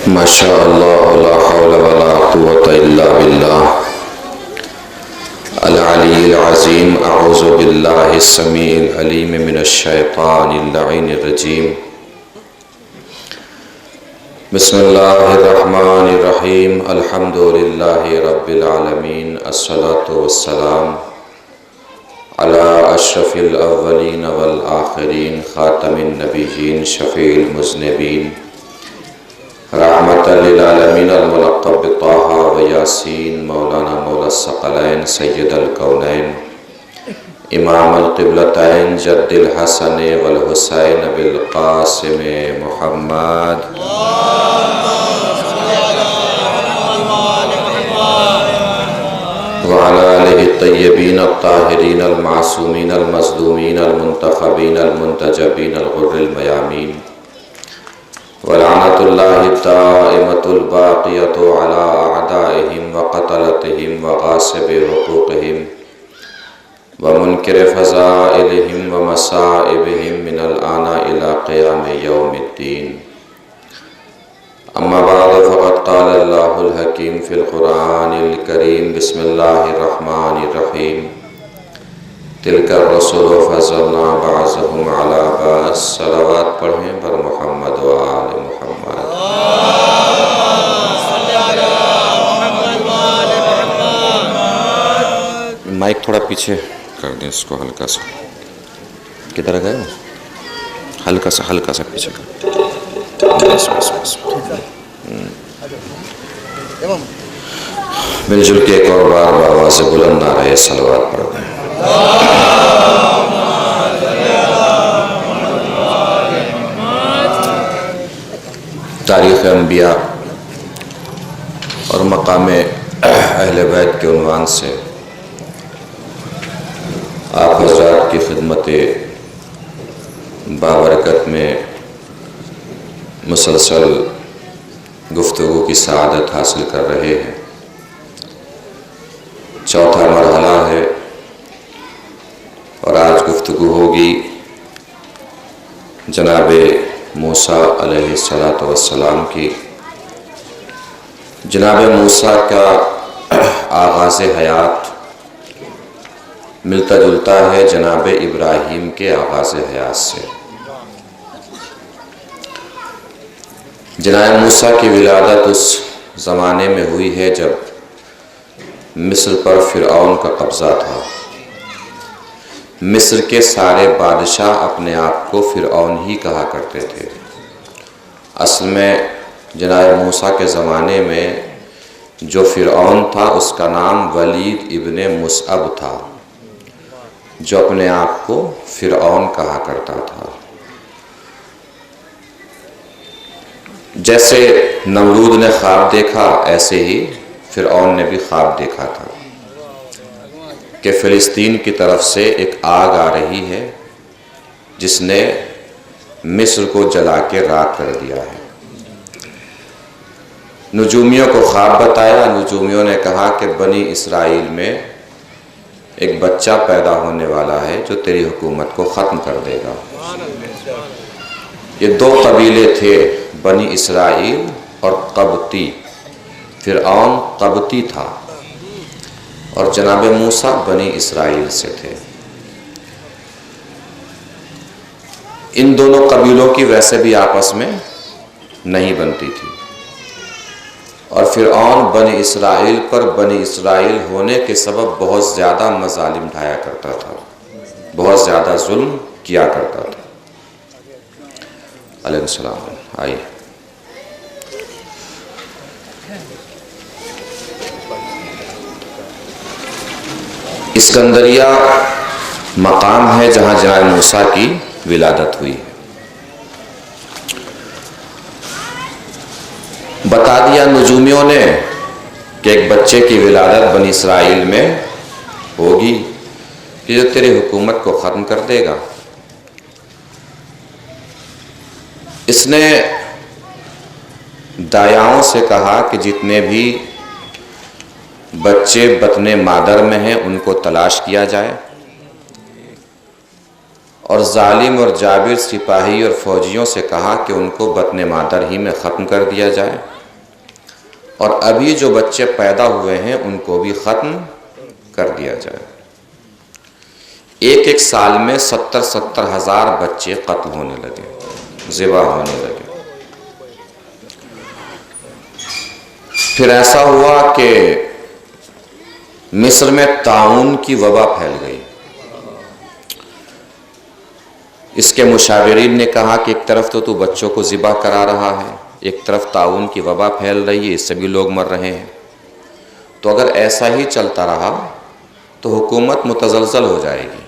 माशा अल्लाह ला हौला वला कुव्वता इल्ला बिल्लाह अल अलील अज़ीम। अऊज़ु बिल्लाहि समीइल अलीम मिनश शैतानिर लईनिर रजीम। बिस्मिल्लाहिर रहमानिर रहीम। अल्हम्दुलिल्लाहि रब्बिल आलमीन। अस्सलातु वस्सलाम अला अशरफिल अव्वलीन वल आखिरीन खातमिन नबिय्यीन शफ़ीइल मुज़निबीन रहमतल लिल आलमीन अल मुलक़्क़ब बित्ताहा व यासीन मौलाना मौला सकलैन सय्यदुल कौनैन इमामुल क़िबलतैन जद्दिल हसन वल हुसैन बिल क़ासिम मुहम्मद व अला आलिहि तय्यबीन अत्ताहिरीन अल मासूमीन अल मज़लूमीन अल मुंतख़बीन अल मुंतजबीन अल गुर्रिल मयामीन वलानतुल्लाहि दाइमतुल बाक़ियतु अला अअदाइहिम व क़तलतिहिम व ग़ासिबि हुक़ूक़िहिम व मुनकिरि फ़ज़ाइलिहिम व मसाइबिहिम मिनल आना इला क़ियामि यौमिद्दीन। अम्मा बाद फ़क़द क़ाल अल्लाहुल हकीम फ़िल क़ुरआनिल करीम। बिस्मिल्लाहिर रहमानिर रहीम। तिलकर रसूल फ़ज़लना बअज़हुम अला बअज़। सलावत पढ़ें बर मोहम्मद व आले मोहम्मद। माइक थोड़ा पीछे कर दें इसको, हल्का सा। किधर गए? हल्का सा पीछे कर। बस। मिलजुल के एक और बार आवाज़ बुलंद ना रहे सलावत पढ़ दें। तारीख़ अंबिया और मकाम अहले बैत के उन्वान से आप हज़रात की खिदमत बाबरकत में मुसलसल गुफ्तगू की सआदत हासिल कर रहे हैं। चौथा मरहला है और आज गुफ्तगू होगी जनाब मूसा अलैहिस्सलातु वस्सलाम की। जनाब मूसा का आगाज़ हयात मिलता जुलता है जनाब इब्राहीम के आगाज़ हयात से। जनाब मूसा की विलादत उस ज़माने में हुई है जब मिस्र पर फ़िरऔन का कब्ज़ा था। मिस्र के सारे बादशाह अपने आप को फ़िरऔन ही कहा करते थे। असल में जनाब मूसा के ज़माने में जो फ़िरऔन था उसका नाम वलीद इब्ने मुसअब था, जो अपने आप को फ़िरऔन कहा करता था। जैसे नमरूद ने ख्वाब देखा ऐसे ही फ़िरऔन ने भी ख्वाब देखा था कि फ़िलिस्तीन की तरफ से एक आग आ रही है जिसने मिस्र को जला के राख कर दिया है। नुजूमियों को ख्वाब बताया। नुजूमियों ने कहा कि बनी इसराइल में एक बच्चा पैदा होने वाला है जो तेरी हुकूमत को ख़त्म कर देगा। ये दो कबीले थे, बनी इसराइल और कब्ती। फ़िरऔन कब्ती था और जनाब मूसा बनी इसराइल से थे। इन दोनों कबीलों की वैसे भी आपस में नहीं बनती थी और फ़िरऔन बनी इसराइल पर बनी इसराइल होने के सबब बहुत ज़्यादा मज़ालिम ढाया करता था, बहुत ज़्यादा जुल्म किया करता था। अलैहिस्सलाम। आइए इस्कंदरिया मकाम है जहाँ जनाब मूसा की विलादत हुई है। बता दिया नुजूमियों ने कि एक बच्चे की विलादत बनी इसराइल में होगी कि जो तेरी हुकूमत को ख़त्म कर देगा। इसने दायाओं से कहा कि जितने भी बच्चे बतने मादर में हैं उनको तलाश किया जाए और जालिम और जाबिर सिपाही और फौजियों से कहा कि उनको बतने मादर ही में ख़त्म कर दिया जाए और अभी जो बच्चे पैदा हुए हैं उनको भी ख़त्म कर दिया जाए। एक साल में 70-70 हज़ार बच्चे कत्ल होने लगे, ज़िबा होने लगे। फिर ऐसा हुआ कि मिस्र में ताउन की वबा फैल गई। इसके मुशाविरीन ने कहा कि एक तरफ तो तू बच्चों को ज़िबा करा रहा है, एक तरफ ताउन की वबा फैल रही है, इससे भी लोग मर रहे हैं, तो अगर ऐसा ही चलता रहा तो हुकूमत मुतज़लज़ल हो जाएगी।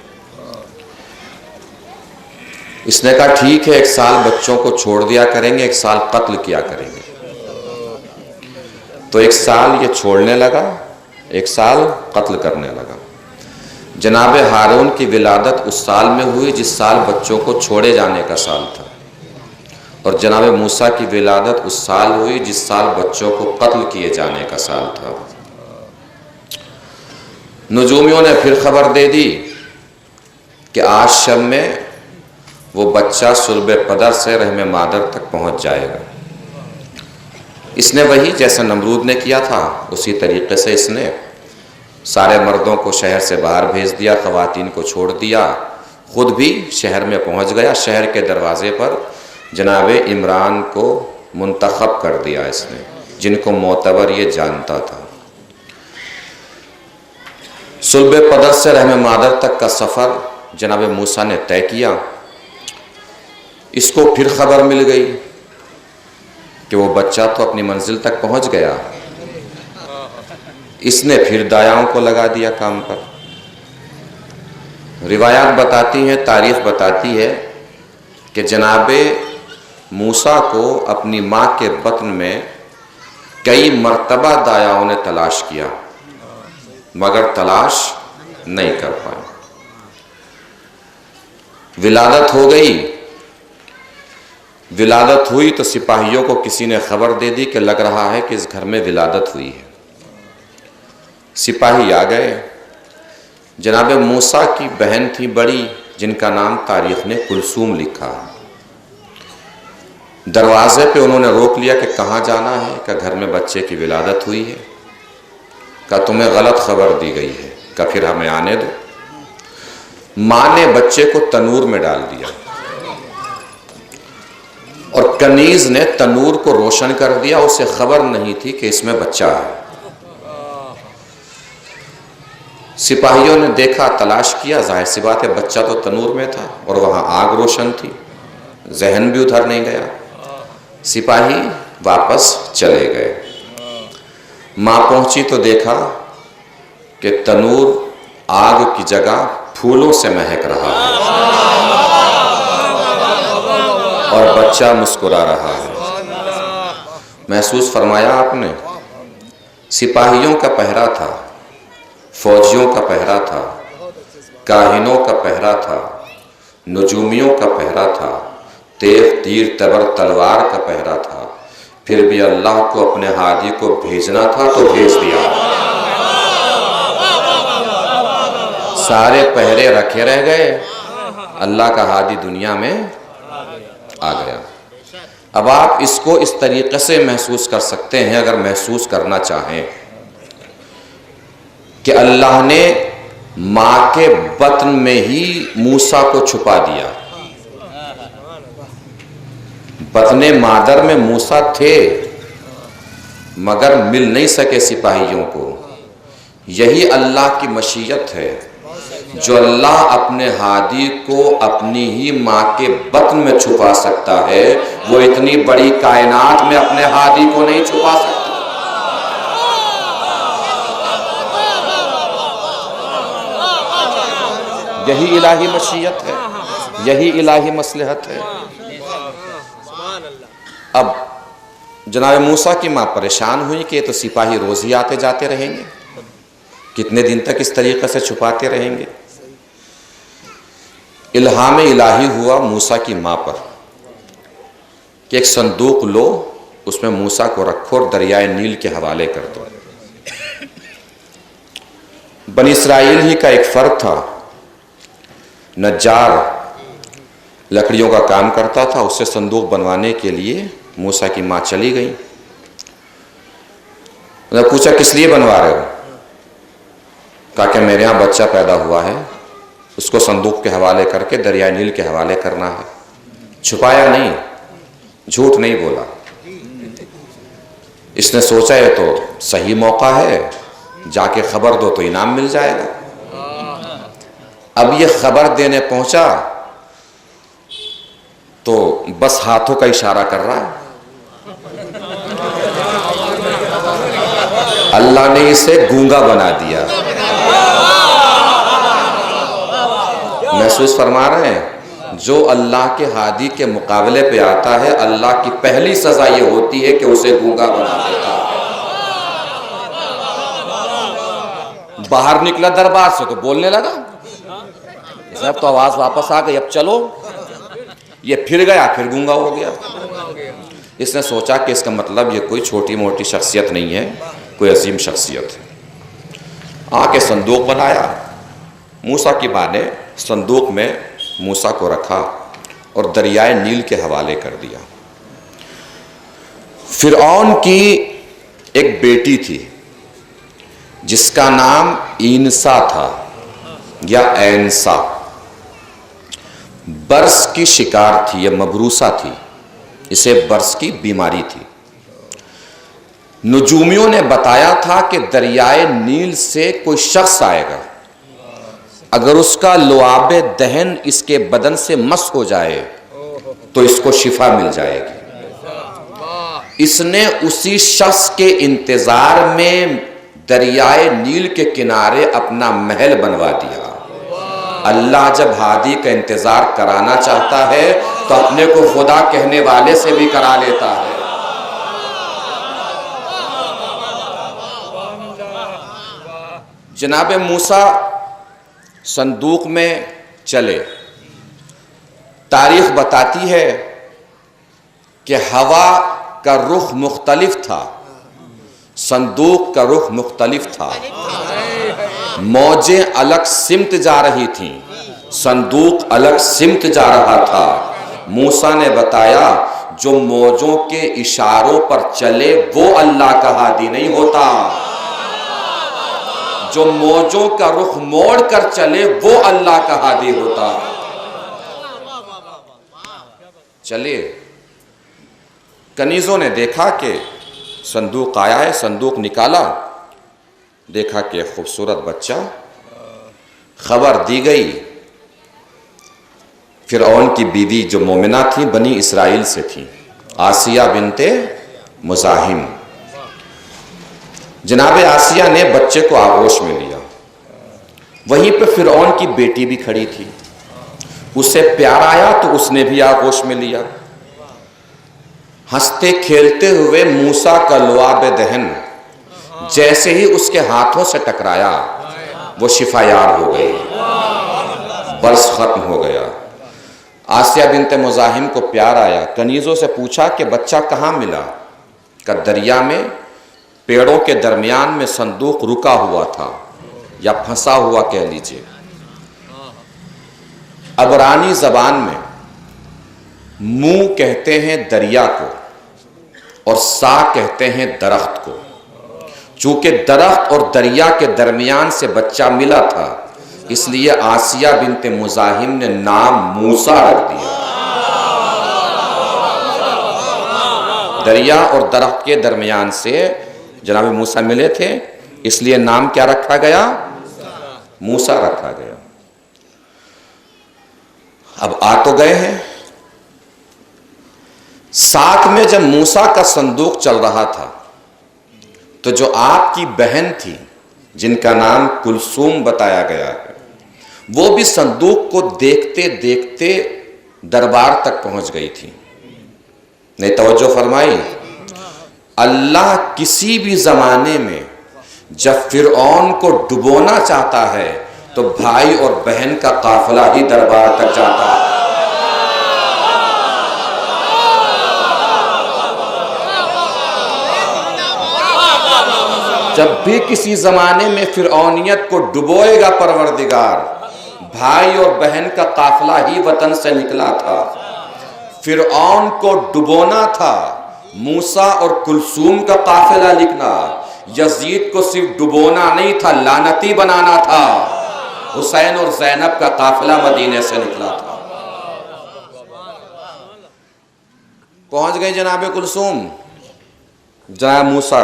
इसने कहा ठीक है, एक साल बच्चों को छोड़ दिया करेंगे, एक साल कत्ल किया करेंगे। तो एक साल ये छोड़ने लगा, एक साल कत्ल करने लगा। जनाब हारून की विलादत उस साल में हुई जिस साल बच्चों को छोड़े जाने का साल था, और जनाब मूसा की विलादत उस साल हुई जिस साल बच्चों को कत्ल किए जाने का साल था। नजूमियों ने फिर खबर दे दी कि आज शब में वो बच्चा सुल्ब पदर से रहम मादर तक पहुंच जाएगा। इसने वही जैसा नमरूद ने किया था उसी तरीके से इसने सारे मर्दों को शहर से बाहर भेज दिया, ख़वातीन को छोड़ दिया, खुद भी शहर में पहुंच गया। शहर के दरवाजे पर जनाब इमरान को मुंतखब कर दिया इसने, जिनको मोतबर ये जानता था। सुल्ब पदर से रहम मादर तक का सफ़र जनाब मूसा ने तय किया। इसको फिर खबर मिल गई कि वो बच्चा तो अपनी मंजिल तक पहुंच गया। इसने फिर दायाओं को लगा दिया काम पर। रिवायात बताती हैं, तारीख बताती है कि जनाबे मूसा को अपनी माँ के बत्न में कई मर्तबा दायाओं ने तलाश किया, मगर तलाश नहीं कर पाए। विलादत हो गई। विलादत हुई तो सिपाहियों को किसी ने खबर दे दी कि लग रहा है कि इस घर में विलादत हुई है। सिपाही आ गए। जनाब मूसा की बहन थी बड़ी, जिनका नाम तारीख ने कुलसूम लिखा। दरवाजे पे उन्होंने रोक लिया कि कहाँ जाना है। का घर में बच्चे की विलादत हुई है। का तुम्हें गलत खबर दी गई है। का फिर हमें आने दो। माँ ने बच्चे को तनूर में डाल दिया और कनीज ने तनूर को रोशन कर दिया। उसे खबर नहीं थी कि इसमें बच्चा है। सिपाहियों ने देखा, तलाश किया, जाहिर सी बात है बच्चा तो तनूर में था और वहां आग रोशन थी, जहन भी उधर नहीं गया। सिपाही वापस चले गए। माँ पहुंची तो देखा कि तनूर आग की जगह फूलों से महक रहा है और बच्चा मुस्कुरा रहा है। महसूस फरमाया आपने, सिपाहियों का पहरा था, फौजियों का पहरा था, काहिनों का पहरा था, नजूमियों का पहरा था, तेग तीर तबर तलवार का पहरा था, फिर भी अल्लाह को अपने हादी को भेजना था तो भेज दिया। सारे पहरे रखे रह गए, अल्लाह का हादी दुनिया में आ गया। अब आप इसको इस तरीके से महसूस कर सकते हैं, अगर महसूस करना चाहें, कि अल्लाह ने माँ के बत्न में ही मूसा को छुपा दिया। बत्ने मादर में मूसा थे मगर मिल नहीं सके सिपाहियों को। यही अल्लाह की मशीयत है। जो अल्लाह अपने हादी को अपनी ही माँ के बत्न में छुपा सकता है, वो इतनी बड़ी कायनात में अपने हादी को नहीं छुपा सकता। यही इलाही मशीयत है, यही इलाही मसलहत है। अब जनाब मूसा की माँ परेशान हुई कि तो सिपाही रोज ही आते जाते रहेंगे, कितने दिन तक इस तरीके से छुपाते रहेंगे। इल्हाम इलाही हुआ मूसा की माँ पर कि एक संदूक लो, उसमें मूसा को रखो और दरियाए नील के हवाले कर दो। बनी इसराइल ही का एक फर्द था, नज्जार, लकड़ियों का काम करता था। उससे संदूक बनवाने के लिए मूसा की माँ चली गई। उन्होंने पूछा किस लिए बनवा रहे हो? कहा कि मेरे यहाँ बच्चा पैदा हुआ है, उसको संदूक के हवाले करके दरियाए नील के हवाले करना है। छुपाया नहीं, झूठ नहीं बोला। इसने सोचा ये तो सही मौका है, जाके खबर दो तो इनाम मिल जाएगा। अब ये खबर देने पहुंचा तो बस हाथों का इशारा कर रहा है। अल्लाह ने इसे गूंगा बना दिया। महसूस फरमा रहे हैं, जो अल्लाह के हादी के मुकाबले पे आता है, अल्लाह की पहली सजा ये होती है कि उसे गूंगा बना देता है। बाहर निकला दरबार से तो बोलने लगा, सब तो आवाज वापस आ गई, अब चलो। ये फिर गया, फिर गूंगा हो गया। इसने सोचा कि इसका मतलब ये कोई छोटी मोटी शख्सियत नहीं है, कोई अजीम शख्सियत है। आके संदूक बनाया। मूसा की माँ ने संदूक में मूसा को रखा और दरियाए नील के हवाले कर दिया। फिरौन की एक बेटी थी जिसका नाम ईनसा था या ऐनसा। बर्स की शिकार थी, यह मबरूसा थी, इसे बर्स की बीमारी थी। नुजूमियों ने बताया था कि दरियाए नील से कोई शख्स आएगा, अगर उसका लुआबे दहन इसके बदन से मस हो जाए तो इसको शिफा मिल जाएगी। इसने उसी शख्स के इंतजार में दरियाए नील के किनारे अपना महल बनवा दिया। अल्लाह जब हादी का इंतजार कराना चाहता है तो अपने को खुदा कहने वाले से भी करा लेता है। जनाबे मूसा संदूक में चले। तारीख बताती है कि हवा का रुख मुख्तलिफ था, संदूक का रुख मुख्तलिफ था। मौजें अलग सिमत जा रही थीं, संदूक अलग सिमत जा रहा था। मूसा ने बताया, जो मौजों के इशारों पर चले वो अल्लाह का हादी नहीं होता, जो मौजों का रुख मोड़ कर चले वो अल्लाह का हादी होता। चलिए, कनीजों ने देखा कि संदूक आया है, संदूक निकाला, देखा कि खूबसूरत बच्चा। खबर दी गई फिरौन की बीवी जो मोमिना थी, बनी इसराइल से थी, आसिया बिनते मुज़ाहिम। जनाबे आसिया ने बच्चे को आगोश में लिया। वहीं पे फिरौन की बेटी भी खड़ी थी, उसे प्यार आया तो उसने भी आगोश में लिया। हंसते खेलते हुए मूसा का लुआब दहन जैसे ही उसके हाथों से टकराया वो शिफायार हो गई, बर्स खत्म हो गया। आसिया बिनते मुज़ाहिम को प्यार आया, कनीज़ों से पूछा कि बच्चा कहाँ मिला? का दरिया में पेड़ों के दरमियान में संदूक रुका हुआ था या फंसा हुआ कह लीजिए। अबरानी जबान में मुंह कहते हैं दरिया को और सा कहते हैं दरख्त को। चूंकि दरख्त और दरिया के दरमियान से बच्चा मिला था, इसलिए आसिया बिनते मुज़ाहिम ने नाम मूसा रख दिया। दरिया और दरख्त के दरमियान से जनाब मूसा मिले थे, इसलिए नाम क्या रखा गया? मूसा रखा गया। अब आ तो गए हैं। साथ में जब मूसा का संदूक चल रहा था तो जो आपकी बहन थी जिनका नाम कुलसूम बताया गया है, वो भी संदूक को देखते देखते दरबार तक पहुंच गई थी। नहीं तवज्जो फरमाई। अल्लाह किसी भी जमाने में जब फिरौन को डुबोना चाहता है तो भाई और बहन का काफिला ही दरबार तक जाता है। जब भी किसी जमाने में फिरौनियत को डुबोएगा परवरदिगार, भाई और बहन का काफिला ही वतन से निकला था। फिरौन को डुबोना था, मूसा और कुलसूम का काफिला लिखना, यजीद को सिर्फ डुबोना नहीं था, लानती बनाना था। हुसैन और ज़ैनब का काफिला मदीने से निकला था। पहुंच गए जनाब कुलसूम, जनाब मूसा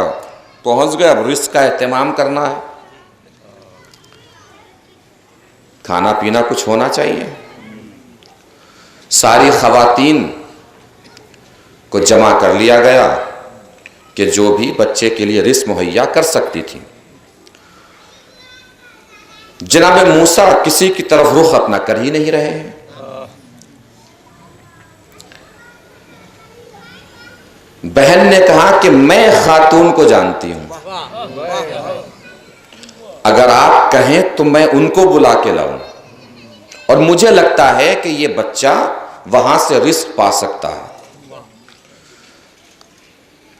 पहुंच गए। अब रिस्क का एहतमाम करना है, खाना पीना कुछ होना चाहिए। सारी खवातीन को जमा कर लिया गया कि जो भी बच्चे के लिए रिस्क मुहैया कर सकती थी। जनाब मूसा किसी की तरफ रुख अपना कर ही नहीं रहे हैं। बहन ने कहा कि मैं खातून को जानती हूं, अगर आप कहें तो मैं उनको बुला के लाऊं, और मुझे लगता है कि ये बच्चा वहां से रिस्क पा सकता है।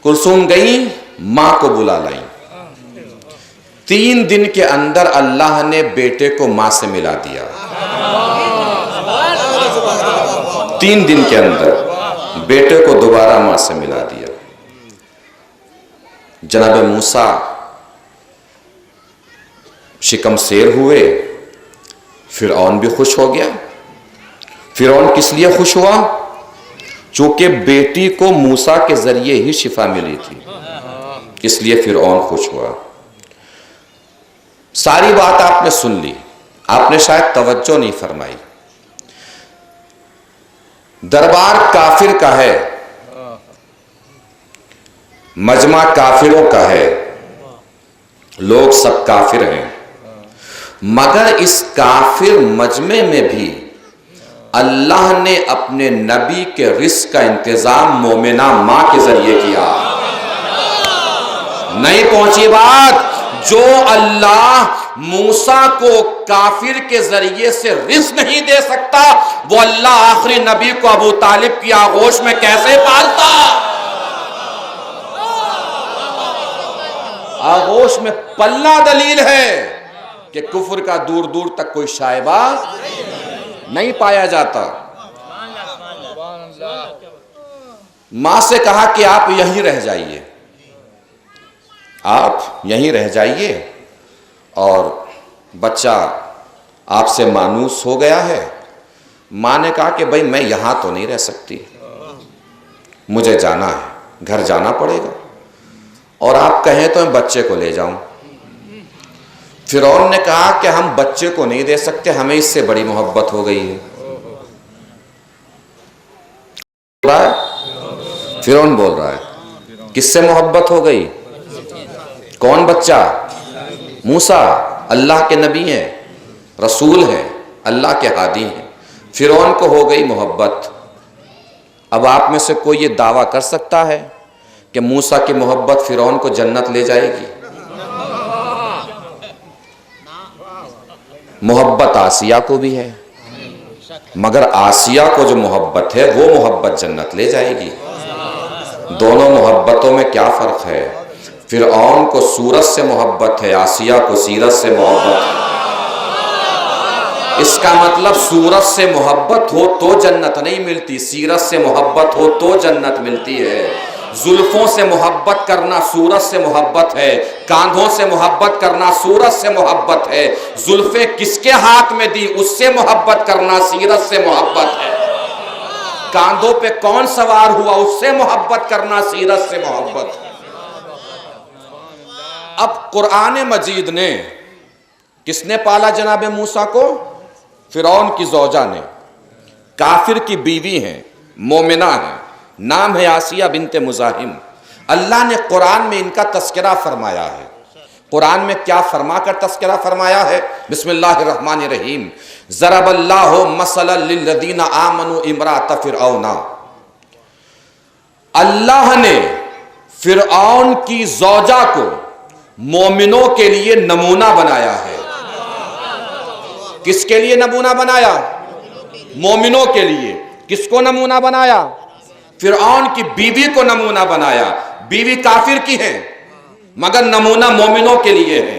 कुलसूम गई, मां को बुला लाई। 3 दिन के अंदर अल्लाह ने बेटे को मां से मिला दिया। 3 दिन के अंदर बेटे को दोबारा मां से मिला दिया। जनाब मूसा शिकमशेर हुए, फिरौन भी खुश हो गया। फिरौन किस लिए खुश हुआ? चूंकि बेटी को मूसा के जरिए ही शिफा मिली थी, इसलिए फिरौन खुश हुआ। सारी बात आपने सुन ली, आपने शायद तवज्जो नहीं फरमाई। दरबार काफिर का है, मजमा काफिरों का है, लोग सब काफिर हैं, मगर इस काफिर मजमे में भी अल्लाह ने अपने नबी के रिस्क का इंतजाम मोमिना मां के जरिए किया। नहीं पहुंची बात? जो अल्लाह मूसा को काफिर के जरिए से रिस्क नहीं दे सकता, वो अल्लाह आखिरी नबी को अबू तालिब की आगोश में कैसे पालता? आगोश में पलना दलील है कि कुफ्र का दूर दूर तक कोई शायबा नहीं पाया जाता। मां से कहा कि आप यहीं रह जाइए, आप यहीं रह जाइए, और बच्चा आपसे मानूस हो गया है। मां ने कहा कि भाई मैं यहां तो नहीं रह सकती, मुझे जाना है, घर जाना पड़ेगा, और आप कहें तो मैं बच्चे को ले जाऊं। फिरौन ने कहा कि हम बच्चे को नहीं दे सकते, हमें इससे बड़ी मोहब्बत हो गई है। फिरौन बोल रहा है, किससे मोहब्बत हो गई? कौन बच्चा? मूसा अल्लाह के नबी हैं, रसूल हैं, अल्लाह के हादी हैं। फिरौन को हो गई मोहब्बत। अब आप में से कोई ये दावा कर सकता है कि मूसा की मोहब्बत फिरौन को जन्नत ले जाएगी? मोहब्बत आसिया को भी है, मगर आसिया को जो मोहब्बत है वो मोहब्बत जन्नत ले जाएगी। दोनों मोहब्बतों में क्या फर्क है? फिरऔन को सूरत से मोहब्बत है, आसिया को सीरत से मोहब्बत है। इसका मतलब सूरत से मोहब्बत हो तो जन्नत नहीं मिलती, सीरत से मोहब्बत हो तो जन्नत मिलती है। जुल्फों से मोहब्बत करना सूरत से मोहब्बत है, कांधों से मोहब्बत करना सूरत से मोहब्बत है। जुल्फे किसके हाथ में दी उससे मोहब्बत करना सीरत से मोहब्बत है। कांधों पे कौन सवार हुआ उससे मोहब्बत करना सीरत से मोहब्बत है। अब कुरान मजीद ने किसने पाला जनाब मूसा को? फिरौन की ज़ौजा ने, काफिर की बीवी हैं, मोमिना है, नाम है आसिया बिनते मुज़ाहिम। अल्लाह ने कुरान में इनका तस्करा फरमाया है। कुरान में क्या फरमा कर तस्करा फरमाया है? बिस्मिल्लाहिर्रहमानिर्रहीम। ज़रबल्लाहु मसलन लिल्लज़ीना आमनु इमरात फिरऔना। अल्लाह ने फिरऔन की ज़ौजा को मोमिनों के लिए नमूना बनाया है। किसके लिए नमूना बनाया? मोमिनों के लिए। किसको नमूना बनाया? फिरऔन की बीवी को नमूना बनाया। बीवी काफिर की है मगर नमूना मोमिनों के लिए है।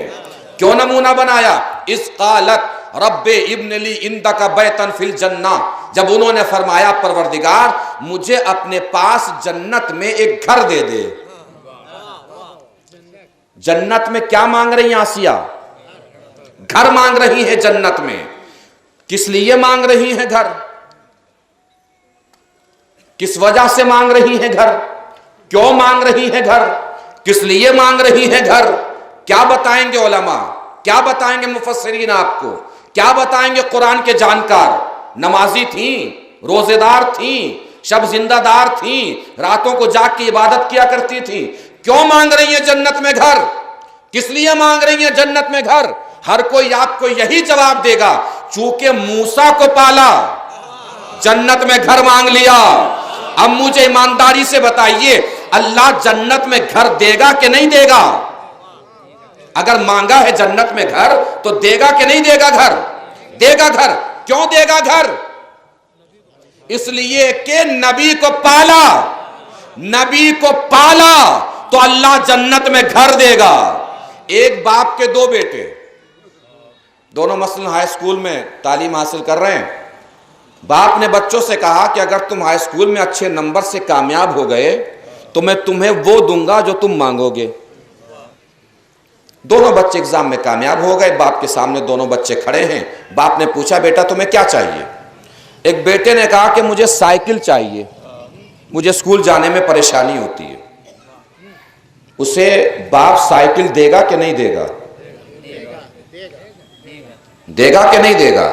क्यों नमूना बनाया? इस कालत रब्बे इब्न ली इंदका बैतन फिल जन्ना, जब उन्होंने फरमाया परवरदिगार मुझे अपने पास जन्नत में एक घर दे दे। जन्नत में क्या मांग रही हैं आसिया? घर मांग रही है जन्नत में। किस लिए मांग रही हैं घर? किस वजह से मांग रही हैं घर? क्यों मांग रही हैं घर? किस लिए मांग रही हैं घर? क्या बताएंगे उलमा, क्या बताएंगे मुफस्सिरीन आपको, क्या बताएंगे कुरान के जानकार? नमाजी थी, रोजेदार थी, शब जिंदादार थी, रातों को जाग के इबादत किया करती थी। क्यों मांग रही है जन्नत में घर? किस लिए मांग रही है जन्नत में घर? हर कोई आपको यही जवाब देगा, चूंकि मूसा को पाला, जन्नत में घर मांग लिया। अब मुझे ईमानदारी से बताइए, अल्लाह जन्नत में घर देगा कि नहीं देगा? अगर मांगा है जन्नत में घर तो देगा कि नहीं देगा घर? देगा घर। क्यों देगा घर? इसलिए कि नबी को पाला, नबी को पाला तो अल्लाह जन्नत में घर देगा। एक बाप के दो बेटे, दोनों मसलन हाई स्कूल में तालीम हासिल कर रहे हैं। बाप ने बच्चों से कहा कि अगर तुम हाई स्कूल में अच्छे नंबर से कामयाब हो गए तो मैं तुम्हें वो दूंगा जो तुम मांगोगे। दोनों बच्चे एग्जाम में कामयाब हो गए। बाप के सामने दोनों बच्चे खड़े हैं। बाप ने पूछा, बेटा तुम्हें क्या चाहिए? एक बेटे ने कहा कि मुझे साइकिल चाहिए, मुझे स्कूल जाने में परेशानी होती है। उसे बाप साइकिल देगा कि नहीं देगा? देगा कि नहीं देगा?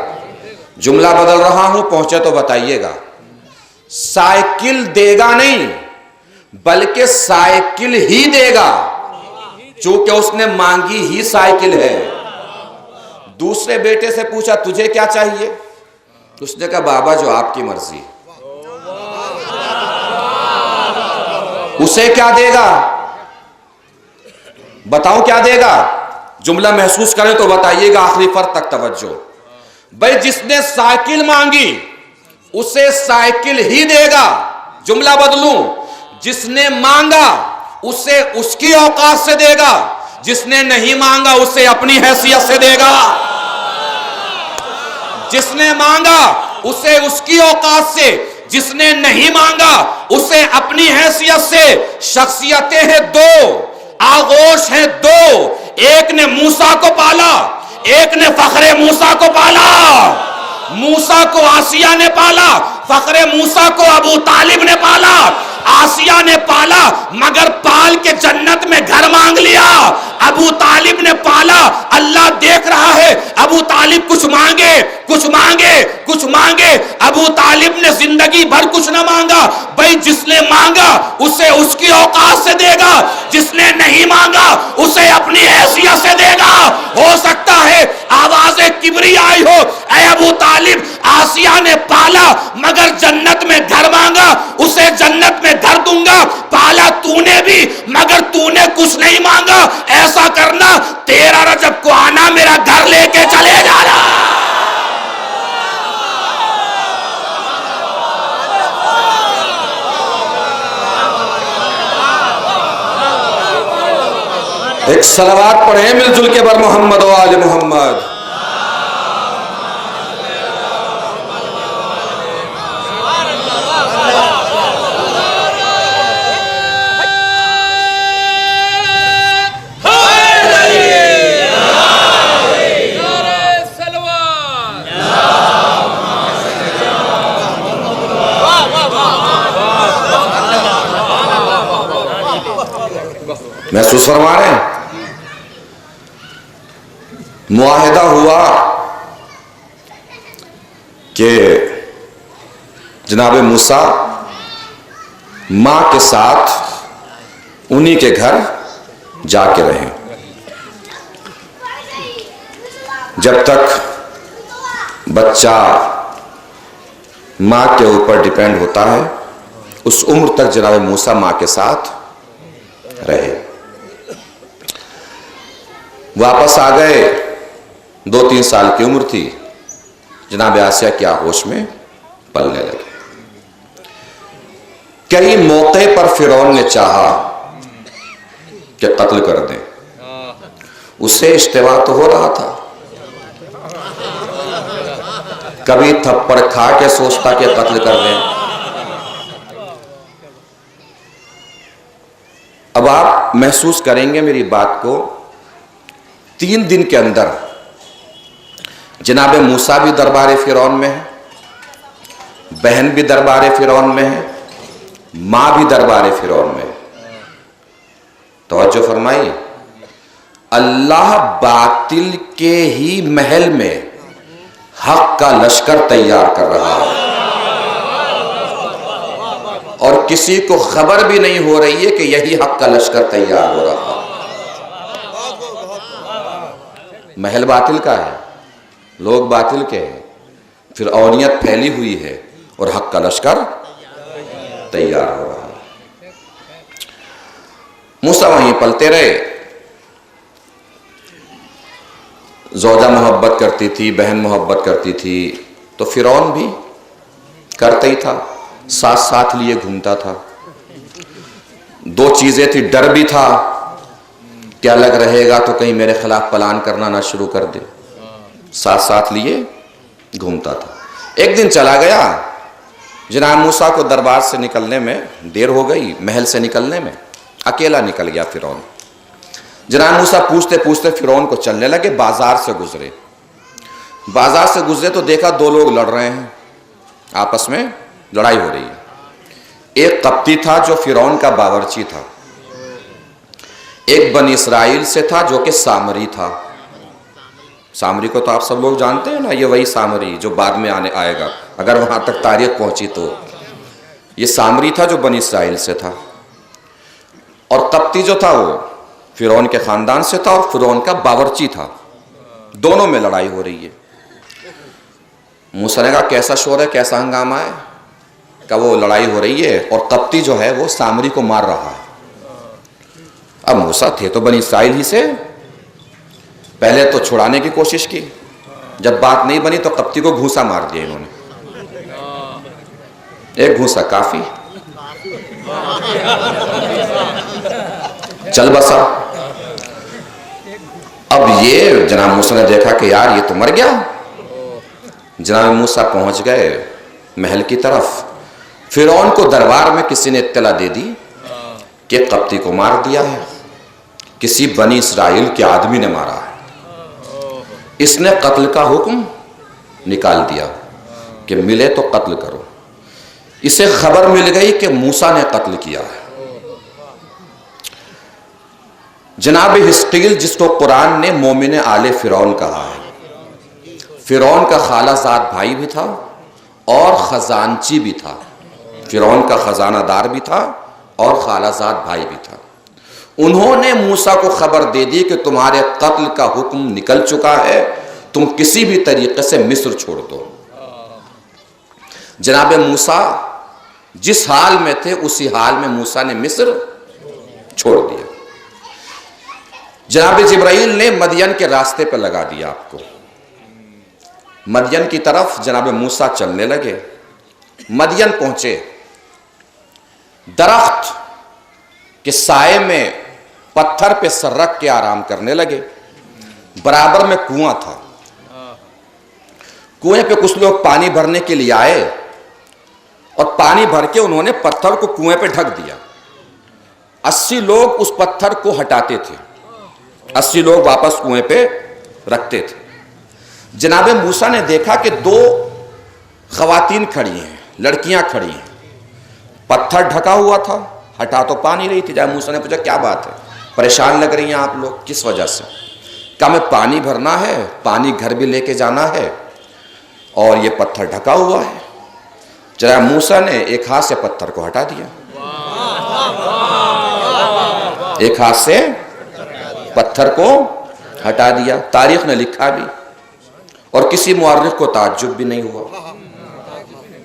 जुमला बदल रहा हूं, पहुंचे तो बताइएगा। साइकिल देगा नहीं, बल्कि साइकिल ही देगा, चूंकि उसने मांगी ही साइकिल है। दूसरे बेटे से पूछा, तुझे क्या चाहिए? उसने कहा, बाबा जो आपकी मर्जी। उसे क्या देगा? बताओ क्या देगा? जुमला महसूस करें तो बताइएगा, आखिरी फर्क तक तवज्जो। भाई जिसने साइकिल मांगी उसे साइकिल ही देगा। जुमला बदलूं, जिसने मांगा उसे उसकी औकात से देगा, जिसने नहीं मांगा उसे अपनी हैसियत से देगा। जिसने मांगा उसे उसकी औकात से, जिसने नहीं मांगा उसे अपनी हैसियत से। शख्सियतें हैं दो, आगोश हैं दो। एक ने मूसा को पाला, एक ने फखरे मूसा को पाला। मूसा को आसिया ने पाला, फखरे मूसा को अबू तालिब ने पाला। आसिया ने पाला मगर पाल के जन्नत में घर मांग लिया। अबू तालिब ने पाला, अल्लाह देख रहा है। अबू तालिब कुछ मांगे, कुछ मांगे, कुछ मांगे। अबू तालिब ने जिंदगी भर कुछ ना मांगा। भाई जिसने मांगा उसे उसकी औकात से देगा, जिसने नहीं मांगा उसे अपनी हैसियत से देगा। हो सकता है आवाज़े किबरिया आई हो, ऐ अबू तालिब, आसिया ने पाला मगर जन्नत में घर मांगा, उसे जन्नत में घर दूंगा। पाला तूने भी मगर तूने कुछ नहीं मांगा। ऐसा करना, 13 रजब को आना, मेरा घर लेके चले जाना। एक सलावत पढ़े मिलजुल के बर मोहम्मद व आले मोहम्मद। महसूस फरमा रहे हैं? मुआहिदा हुआ कि जनाब मूसा मां के साथ उन्हीं के घर जाके रहे। जब तक बच्चा मां के ऊपर डिपेंड होता है, उस उम्र तक जनाब मूसा मां के साथ रहे। वापस आ गए, 2-3 साल की उम्र थी। जनाब आसिया के आगोश में पलने लगे। कई मौके पर फिरौन ने चाहा कि कत्ल कर दें, उससे इश्तिवा तो हो रहा था। कभी थप्पड़ खा के सोचता कि कत्ल कर दें। अब आप महसूस करेंगे मेरी बात को, 3 दिन के अंदर जनाब मूसा भी दरबार फिरौन में है, बहन भी दरबार फिरौन में है, मां भी दरबार फिरौन में है। तवज्जो फरमाइए, अल्लाह बातिल के ही महल में हक का लश्कर तैयार कर रहा है और किसी को खबर भी नहीं हो रही है कि यही हक का लश्कर तैयार हो रहा है। महल बातिल का है, लोग बातिल के हैं, फिर औनियत फैली हुई है और हक का लश्कर तैयार हो रहा है। मूसा वहीं पलते रहे। ज़ौजा मोहब्बत करती थी, बहन मोहब्बत करती थी, तो फिरौन भी करता ही था, साथ साथ लिए घूमता था। 2 चीजें थी, डर भी था क्या लग रहेगा तो कहीं मेरे खिलाफ प्लान करना ना शुरू कर दे, साथ साथ लिए घूमता था। एक दिन चला गया, जनाब मूसा को दरबार से निकलने में देर हो गई, महल से निकलने में अकेला निकल गया फिरौन। जनाब मूसा पूछते पूछते फिरौन को चलने लगे। बाजार से गुजरे, बाजार से गुजरे तो देखा 2 लोग लड़ रहे हैं, आपस में लड़ाई हो रही है। एक कप्ती था जो फिरौन का बावर्ची था, एक बनी इसराइल से था जो कि सामरी था। सामरी को तो आप सब लोग जानते हैं ना, ये वही सामरी जो बाद में आएगा, अगर वहां तक तारीख पहुंची तो। ये सामरी था जो बनी इसराइल से था, और कप्ती जो था वो फिरौन के खानदान से था और फिरौन का बावर्ची था। दोनों में लड़ाई हो रही है। मूसा ने कहा कैसा शोर है, कैसा हंगामा है? का वो लड़ाई हो रही है और कप्ती जो है वो सामरी को मार रहा है। अब मूसा थे तो बनी इसराइल ही से, पहले तो छुड़ाने की कोशिश की, जब बात नहीं बनी तो कप्ती को घूंसा मार दिया इन्होंने। एक घूंसा काफी, चल बसा। अब ये जनाब मूसा ने देखा कि यार ये तो मर गया। जनाब मूसा पहुंच गए महल की तरफ। फिरौन को दरबार में किसी ने इत्तला दे दी कि कप्ती को मार दिया है, किसी बनी इसराइल के आदमी ने मारा है। इसने कत्ल का हुक्म निकाल दिया कि मिले तो कत्ल करो। इसे खबर मिल गई कि मूसा ने कत्ल किया है। जनाब हिस्कील, जिसको कुरान ने मोमिन आले फिरौन कहा है, फिरौन का खालाजाद भाई भी था और खजानची भी था। फिरौन का खजानादार भी था और खालाजाद भाई भी था। उन्होंने मूसा को खबर दे दी कि तुम्हारे कत्ल का हुक्म निकल चुका है, तुम किसी भी तरीके से मिस्र छोड़ दो। जनाब मूसा जिस हाल में थे उसी हाल में मूसा ने मिस्र छोड़ दिया। जनाब जिब्राइल ने मदियन के रास्ते पर लगा दिया आपको। मदियन की तरफ जनाब मूसा चलने लगे। मदियन पहुंचे, दरख्त के साए में पत्थर पे सर रख के आराम करने लगे। बराबर में कुआं था, कुएं पे कुछ लोग पानी भरने के लिए आए और पानी भर के उन्होंने पत्थर को कुएं पे ढक दिया। 80 लोग उस पत्थर को हटाते थे, 80 लोग वापस कुएं पे रखते थे। जनाब मूसा ने देखा कि 2 खवातीन खड़ी हैं, लड़कियां खड़ी हैं। पत्थर ढका हुआ था, हटा तो पा नहीं रही थी। जनाब मूसा ने पूछा क्या बात है, परेशान लग रही हैं आप लोग, किस वजह से? क्या मैं पानी भरना है, पानी घर भी लेके जाना है और ये पत्थर ढका हुआ है। जनाब मूसा ने एक हाथ से पत्थर को हटा दिया, एक हाथ से पत्थर को हटा दिया। तारीख ने लिखा भी और किसी मुअर्रिख को ताज्जुब भी नहीं हुआ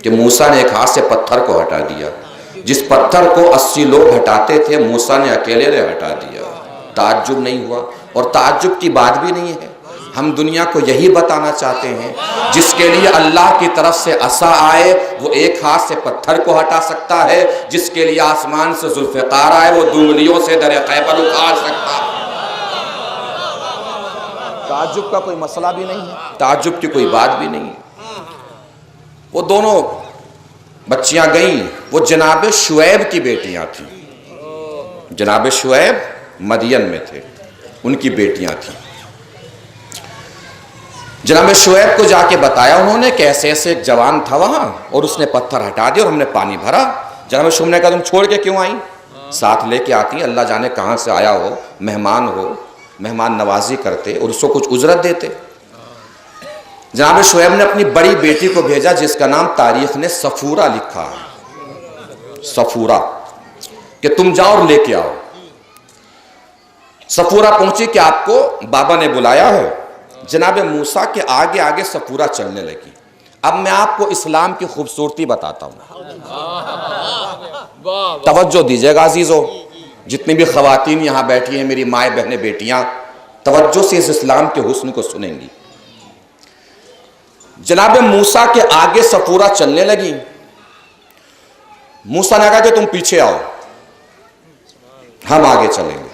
कि मूसा ने एक हाथ से पत्थर को हटा दिया। जिस पत्थर को 80 लोग हटाते थे मूसा ने अकेले ने हटा दिया। ताज्जुब नहीं हुआ और ताज्जुब की बात भी नहीं है। हम दुनिया को यही बताना चाहते हैं, जिसके लिए अल्लाह की तरफ से असा आए वो एक हाथ से पत्थर को हटा सकता है, जिसके लिए आसमान से जुल्फ़िकार आए वो दूंगलियों से दर खैबर उखाड़ सकता है। ताज्जुब का कोई मसला भी नहीं है, ताज्जुब की कोई बात भी नहीं है। वो दोनों बच्चियां गईं, वो जनाब शुएब की बेटियां थी। जनाब शुएब मदियन में थे, उनकी बेटियां थीं। जनाब शुएब को जाके बताया उन्होंने कि ऐसे ऐसे एक जवान था वहां और उसने पत्थर हटा दिया और हमने पानी भरा। जनाब शुएब ने कहा तुम छोड़ के क्यों आई? साथ लेके आती, अल्लाह जाने कहां से आया हो, मेहमान नवाजी करते और उसको कुछ उजरत देते। जनाब शुएब ने अपनी बड़ी बेटी को भेजा जिसका नाम तारीख ने सफूरा लिखा है, सफूरा, कि तुम जाओ और लेके आओ। सफूरा पहुंची कि आपको बाबा ने बुलाया है। जनाब मूसा के आगे आगे सफूरा चलने लगी। अब मैं आपको इस्लाम की खूबसूरती बताता हूं, तवज्जो दीजिएगा अजीजों, जितनी भी खवातीन यहां बैठी हैं, मेरी माए बहनें बेटियां, तवज्जो से इस इस्लाम के हुस्न को सुनेंगी। जनाब मूसा के आगे सफूरा चलने लगी। मूसा ने कहा कि तुम पीछे आओ, हम आगे चलेंगे।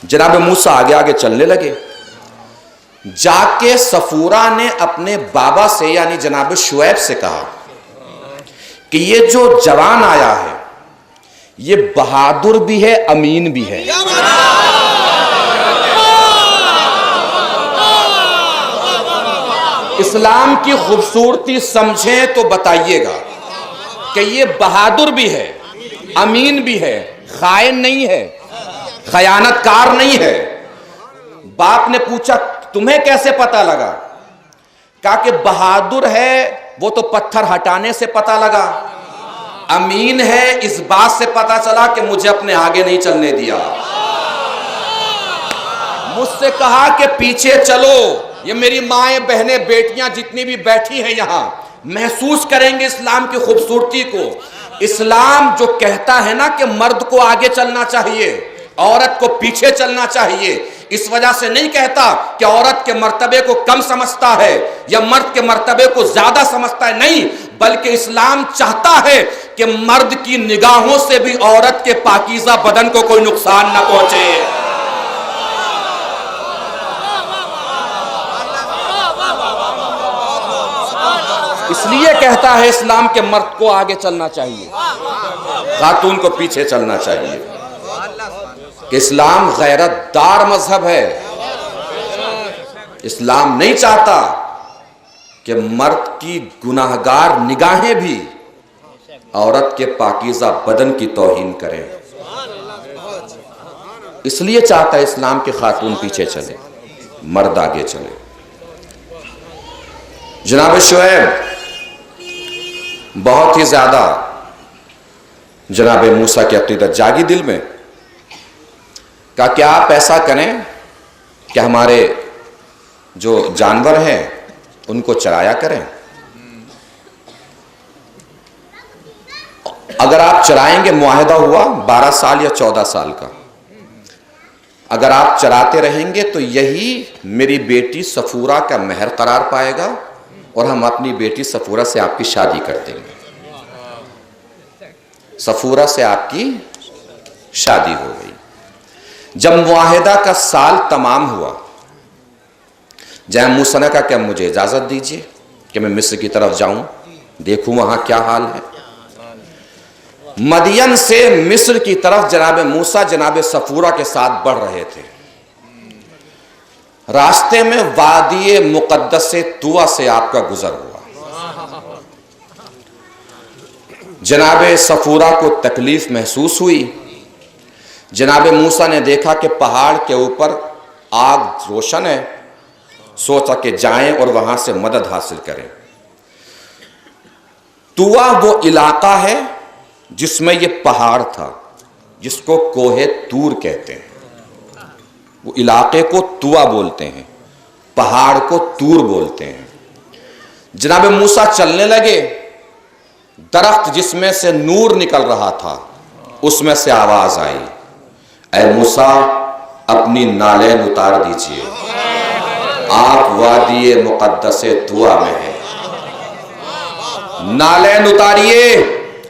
जनाब मूसा आगे आगे चलने लगे। जाके सफूरा ने अपने बाबा से यानी जनाब शुएब से कहा कि ये जो जवान आया है ये बहादुर भी है, अमीन भी है। इस्लाम की खूबसूरती समझें तो बताइएगा कि ये बहादुर भी है, अमीन भी है, खाइन नहीं है, खयानतकार नहीं है। बाप ने पूछा तुम्हें कैसे पता लगा? कहा कि बहादुर है वो तो पत्थर हटाने से पता लगा, अमीन है इस बात से पता चला कि मुझे अपने आगे नहीं चलने दिया। मुझसे कहा कि पीछे चलो, ये मेरी माएं बहनें बेटियां जितनी भी बैठी हैं यहां महसूस करेंगे इस्लाम की खूबसूरती को। इस्लाम जो कहता है ना कि मर्द को आगे चलना चाहिए, औरत को पीछे चलना चाहिए, इस वजह से नहीं कहता कि औरत के मर्तबे को कम समझता है या मर्द के मर्तबे को ज्यादा समझता है, नहीं, बल्कि इस्लाम चाहता है कि मर्द की निगाहों से भी औरत के पाकीज़ा बदन को कोई नुकसान न पहुंचे। इसलिए कहता है इस्लाम के मर्द को आगे चलना चाहिए, खातून को पीछे चलना चाहिए। इस्लाम गैरतदार मजहब है। इस्लाम नहीं चाहता कि मर्द की गुनाहगार निगाहें भी औरत के पाकीज़ा बदन की तौहीन करें। इसलिए चाहता है इस्लाम के खातून पीछे चले, मर्द आगे चले। जनाब शुएब बहुत ही ज्यादा जनाब मूसा की अकीदत जागी दिल में। कहा क्या आप ऐसा करें कि हमारे जो जानवर हैं उनको चराया करें, अगर आप चराएंगे, मुआहदा हुआ 12 साल या 14 साल का, अगर आप चराते रहेंगे तो यही मेरी बेटी सफूरा का महर करार पाएगा और हम अपनी बेटी सफूरा से आपकी शादी कर देंगे। सफूरा से आपकी शादी हो गई। जब मुआहिदा का साल तमाम हुआ, जब मूसा ने कहा कि मुझे इजाजत दीजिए कि मैं मिस्र की तरफ जाऊं, देखूं वहां क्या हाल है। मदियन से मिस्र की तरफ जनाब मूसा जनाब सफूरा के साथ बढ़ रहे थे। रास्ते में वादी मुकद्दस तुआ से आपका गुजर हुआ। जनाब सफूरा को तकलीफ महसूस हुई। जनाब मूसा ने देखा कि पहाड़ के ऊपर आग रोशन है, सोचा कि जाएं और वहां से मदद हासिल करें। तुआ वो इलाका है जिसमें ये पहाड़ था, जिसको कोहे तूर कहते हैं। वो इलाके को तुआ बोलते हैं, पहाड़ को तूर बोलते हैं। जनाब मूसा चलने लगे। दरख्त जिसमें से नूर निकल रहा था उसमें से आवाज आई, ऐ मूसा अपनी नालें उतार दीजिए, आप वादी मुकद्दस तुआ में हैं। नालें उतारिए,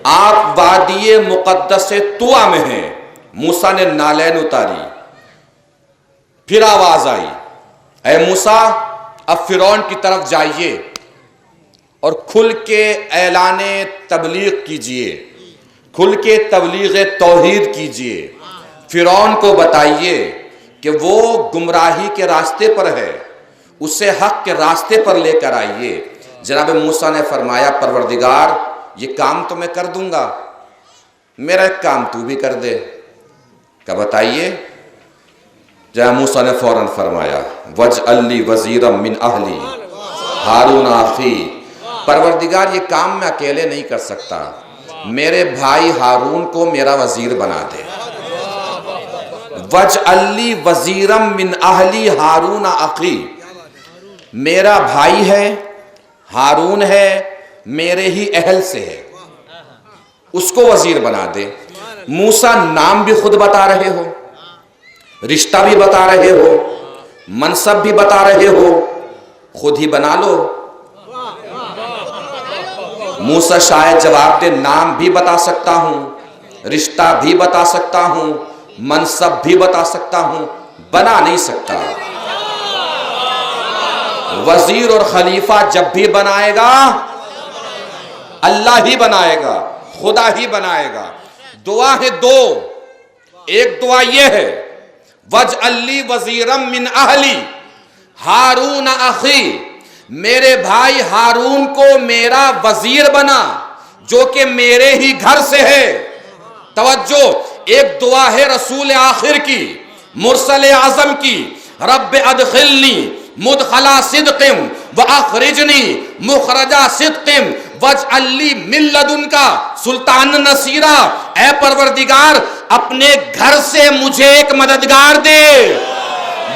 आप वादी मुकद्दस तुआ में हैं। मूसा ने नालें उतारी। फिर आवाज आई, ऐ मूसा अब फिरौन की तरफ जाइए और खुल के ऐलाने तबलीग कीजिए, खुल के तबलीग तौहीद कीजिए। फिरौन को बताइए कि वो गुमराही के रास्ते पर है, उसे हक के रास्ते पर लेकर आइए। जनाब मूसा ने फरमाया, परवरदिगार ये काम तो मैं कर दूंगा, मेरा एक काम तू भी कर दे। क्या बताइए? जनाब मूसा ने फौरन फरमाया, वजअल्ली वज़ीरम मिन अहली हारून अखी। परवरदिगार ये काम मैं अकेले नहीं कर सकता, मेरे भाई हारून को मेरा वजीर बना दे। वजअल्ली वज़ीरम मिन अहली हारून अखी, मेरा भाई है, हारून है, मेरे ही अहल से है, उसको वजीर बना दे। मूसा नाम भी खुद बता रहे हो, रिश्ता भी बता रहे हो, मनसब भी बता रहे हो, खुद ही बना लो। मूसा शायद जवाब दे, नाम भी बता सकता हूं, रिश्ता भी बता सकता हूं, मनसब भी बता सकता हूं, बना नहीं सकता। वजीर और खलीफा जब भी बनाएगा अल्लाह ही बनाएगा, खुदा ही बनाएगा। दुआ है दो, एक दुआ यह है, वजअल्ली वज़ीरम मिन अहली हारून अखी, मेरे भाई हारून को मेरा वजीर बना जो कि मेरे ही घर से है। तवज्जो, एक दुआ है रसूल आखिर की, मुरसल आजम की, रब्ब अदखिलनी मुदखला सिद्क़िम व अखरिजनी मुखरजा सिद्क़िम वजअल्ली मिन लदुनका सुल्तान नसीरा। ऐ परवरदिगार अपने घर से मुझे एक मददगार दे।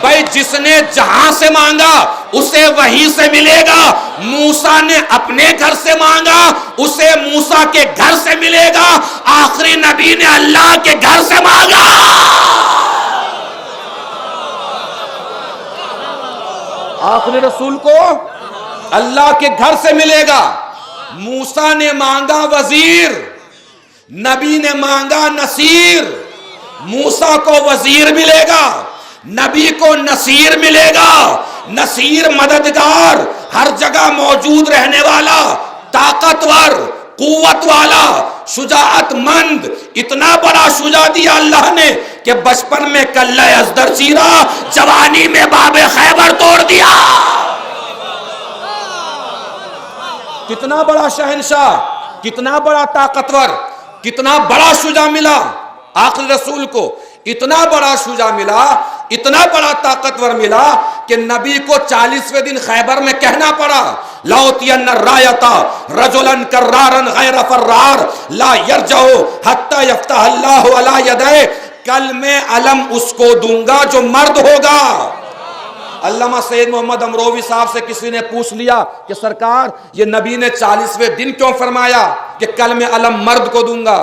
भाई जिसने जहां से मांगा उसे वहीं से मिलेगा। मूसा ने अपने घर से मांगा, उसे मूसा के घर से मिलेगा। आखिरी नबी ने अल्लाह के घर से मांगा, आखिरी रसूल को अल्लाह के घर से मिलेगा। मूसा ने मांगा वजीर, नबी ने मांगा नसीर। मूसा को वजीर मिलेगा, नबी को नसीर मिलेगा। नसीर मददगार, हर जगह मौजूद रहने वाला, ताकतवर, कुव्वत वाला, शुजाअतमंद। इतना बड़ा शुजा दिया अल्लाह ने कि बचपन में कल्ला अजदर चीरा, जवानी में बाबे खैबर तोड़ दिया। कितना बड़ा शहंशाह, कितना बड़ा ताकतवर, कितना बड़ा शुजा मिला आखिरी रसूल को। इतना बड़ा शुजा मिला, इतना बड़ा ताकतवर मिला कि नबी को 40वें दिन खैबर में कहना पड़ा, लौतियन रायता रजुलन कर्रारन गैर फर्रार ला यरजउ हत्ता यफ्तह अल्लाहु अला यदै। कल मैं अलम उसको दूंगा जो मर्द होगा। अल्लामा सैयद मोहम्मद अमरोवी साहब से किसी ने पूछ लिया कि सरकार ये नबी ने 40वें दिन क्यों फरमाया कि कल मैं अलम मर्द को दूंगा?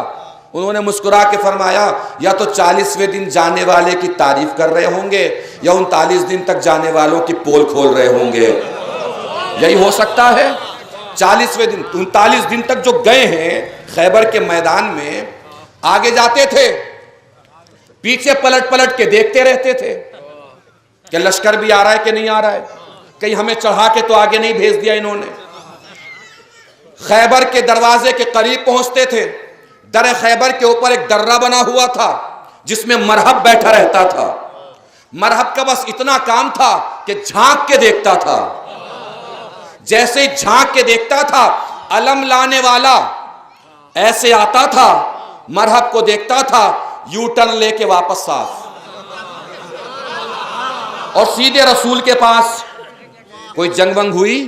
उन्होंने मुस्कुरा के फरमाया, या तो 40वें दिन जाने वाले की तारीफ कर रहे होंगे या 39 दिन तक जाने वालों की पोल खोल रहे होंगे। यही हो सकता है। 40वें दिन, 39 दिन तक जो गए हैं खैबर के मैदान में, आगे जाते थे, पीछे पलट पलट के देखते रहते थे कि लश्कर भी आ रहा है कि नहीं आ रहा है, कहीं हमें चढ़ा के तो आगे नहीं भेज दिया इन्होंने। खैबर के दरवाजे के करीब पहुंचते थे, दर खैबर के ऊपर एक दर्रा बना हुआ था जिसमें मरहब बैठा रहता था। मरहब का बस इतना काम था कि झांक के देखता था। जैसे ही झांक के देखता था, अलम लाने वाला ऐसे आता था, मरहब को देखता था, यू टर्न लेके वापस साफ, और सीधे रसूल के पास। कोई जंग वंग हुई,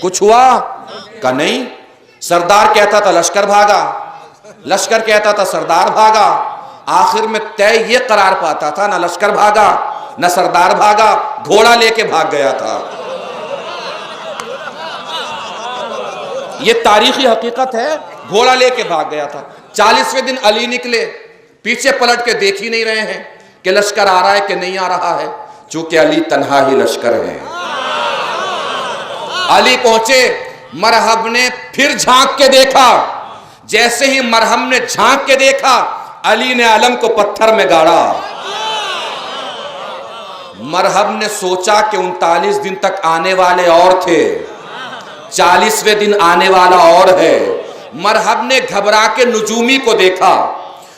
कुछ हुआ का नहीं। सरदार कहता था लश्कर भागा, लश्कर कहता था सरदार भागा। आखिर में तय ये करार पाता था, ना लश्कर भागा ना सरदार भागा, घोड़ा लेके भाग गया था। ये तारीखी हकीकत है, घोड़ा लेके भाग गया था। 40वें दिन अली निकले, पीछे पलट के देख ही नहीं रहे हैं कि लश्कर आ रहा है कि नहीं आ रहा है, चूंकि अली तन्हा ही लश्कर है। अली पहुंचे, मरहब ने फिर झांक के देखा। जैसे ही मरहम ने झांक के देखा, अली ने अलम को पत्थर में गाड़ा। मरहब ने सोचा कि 39 दिन तक आने वाले और थे, 40वें दिन आने वाला और है। मरहब ने घबरा के नुजूमी को देखा,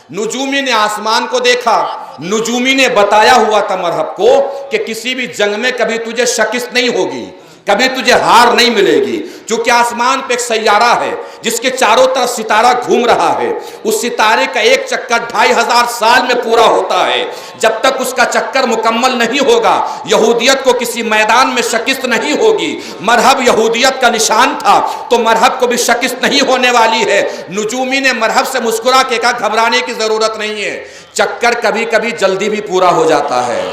नुजूमी ने आसमान को देखा, नुजूमी ने बताया हुआ था मरहब को कि किसी भी जंग में कभी तुझे शिकस्त नहीं होगी, कभी तुझे हार नहीं मिलेगी। क्योंकि आसमान पे एक सैयारा है जिसके चारों तरफ सितारा घूम रहा है, उस सितारे का एक चक्कर 2500 साल में पूरा होता है। जब तक उसका चक्कर मुकम्मल नहीं होगा यहूदियत को किसी मैदान में शिकस्त नहीं होगी। मरहब यहूदियत का निशान था तो मरहब को भी शिकस्त नहीं होने वाली है। नुजूमी ने मरहब से मुस्कुरा के कहा घबराने की जरूरत नहीं है, चक्कर कभी कभी जल्दी भी पूरा हो जाता है।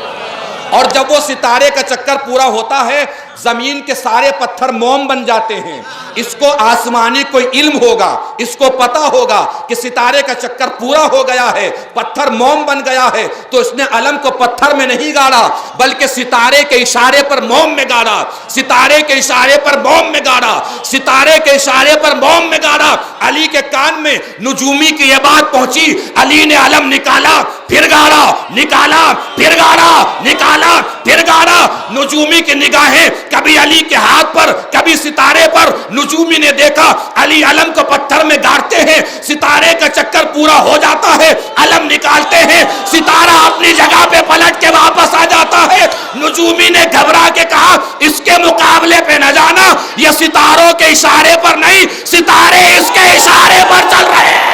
और जब वो सितारे का चक्कर पूरा होता है जमीन के सारे पत्थर मोम बन जाते हैं। इसको आसमानी कोई इल्म होगा, इसको पता होगा कि सितारे का चक्कर पूरा हो गया है, पत्थर मोम बन गया है, तो इसने अलम को पत्थर में नहीं गाड़ा बल्कि सितारे के इशारे पर मोम में गाड़ा, सितारे के इशारे पर मोम में गाड़ा, सितारे के इशारे पर मोम में गाड़ा। अली के कान में नुजूमी की यह बात पहुंची, अली ने अलम निकाला फिर गाड़ा, निकाला फिर गाड़ा, निकाला फिर गाड़ा। नुजूमी की निगाहें कभी अली के हाथ पर कभी सितारे पर। नुजूमी ने देखा अली अलम को पत्थर में गाड़ते हैं, सितारे का चक्कर पूरा हो जाता है, अलम निकालते हैं, सितारा अपनी जगह पे पलट के वापस आ जाता है। नुजूमी ने घबरा के कहा इसके मुकाबले पे न जाना, ये सितारों के इशारे पर नहीं, सितारे इसके इशारे पर चल रहे हैं।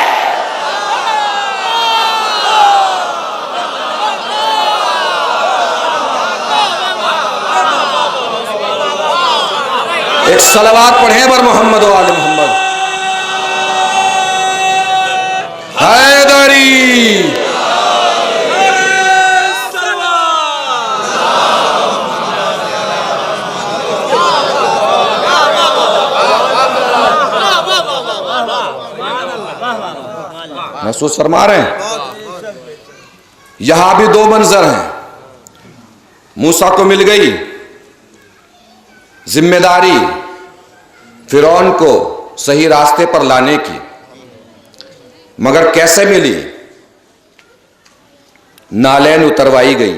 एक सलवात पढ़े बर मोहम्मद वाले मोहम्मद। हैदरी महसूस फरमा रहे हैं। यहां भी दो मंजर हैं। मूसा को मिल गई जिम्मेदारी फिरौन को सही रास्ते पर लाने की, मगर कैसे मिली? नालैन उतरवाई गई।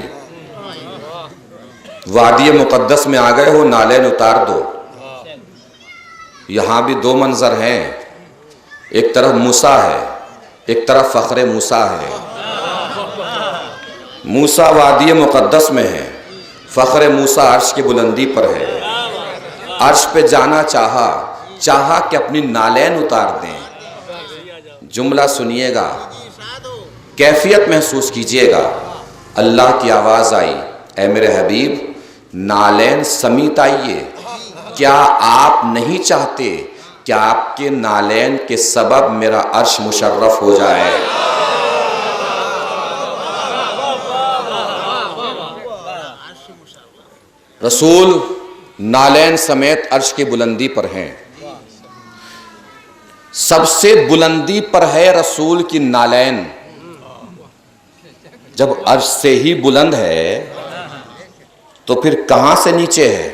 वादी मुकद्दस में आ गए हो, नालैन उतार दो। यहां भी दो मंजर हैं, एक तरफ मूसा है, एक तरफ फखरे मूसा है। मूसा वादी मुकद्दस में है, फखरे मूसा अर्श की बुलंदी पर है। अर्श पे जाना चाहा कि अपनी नालैन उतार दें। जुमला सुनिएगा, कैफियत महसूस कीजिएगा। अल्लाह की आवाज आई, ऐ मेरे हबीब नालैन समीत आइए। क्या आप नहीं चाहते कि आपके नालैन के सबब मेरा अर्श मुशर्रफ हो जाए? रसूल नालैन समेत अर्श की बुलंदी पर हैं। सबसे बुलंदी पर है रसूल की नालैन। जब अर्श से ही बुलंद है तो फिर कहां से नीचे है?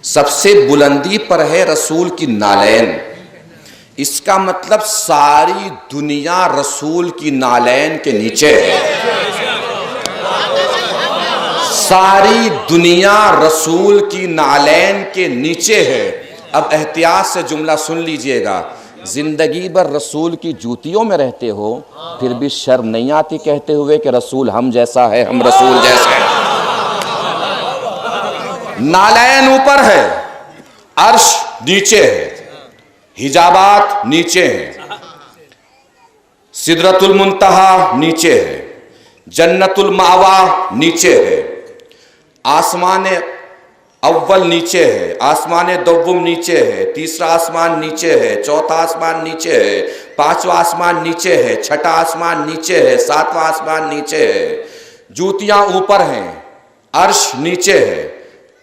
सबसे बुलंदी पर है रसूल की नालैन। इसका मतलब सारी दुनिया रसूल की नालैन के नीचे है। सारी दुनिया रसूल की नालैन के नीचे है। अब एहतियात से जुमला सुन लीजिएगा। जिंदगी भर रसूल की जूतियों में रहते हो फिर भी शर्म नहीं आती कहते हुए कि रसूल हम जैसा है, हम रसूल जैसे हैं। नालैन ऊपर है, अर्श नीचे है, हिजाबात नीचे है, सिदरतुल मुंतहा नीचे है, जन्नतुल मावा नीचे है, आसमान अव्वल नीचे है, आसमान दव्वुम नीचे है, तीसरा आसमान नीचे है, चौथा आसमान नीचे है, पांचवा आसमान नीचे है, छठा आसमान नीचे है, सातवां आसमान नीचे है। जूतियां ऊपर हैं, अर्श नीचे है,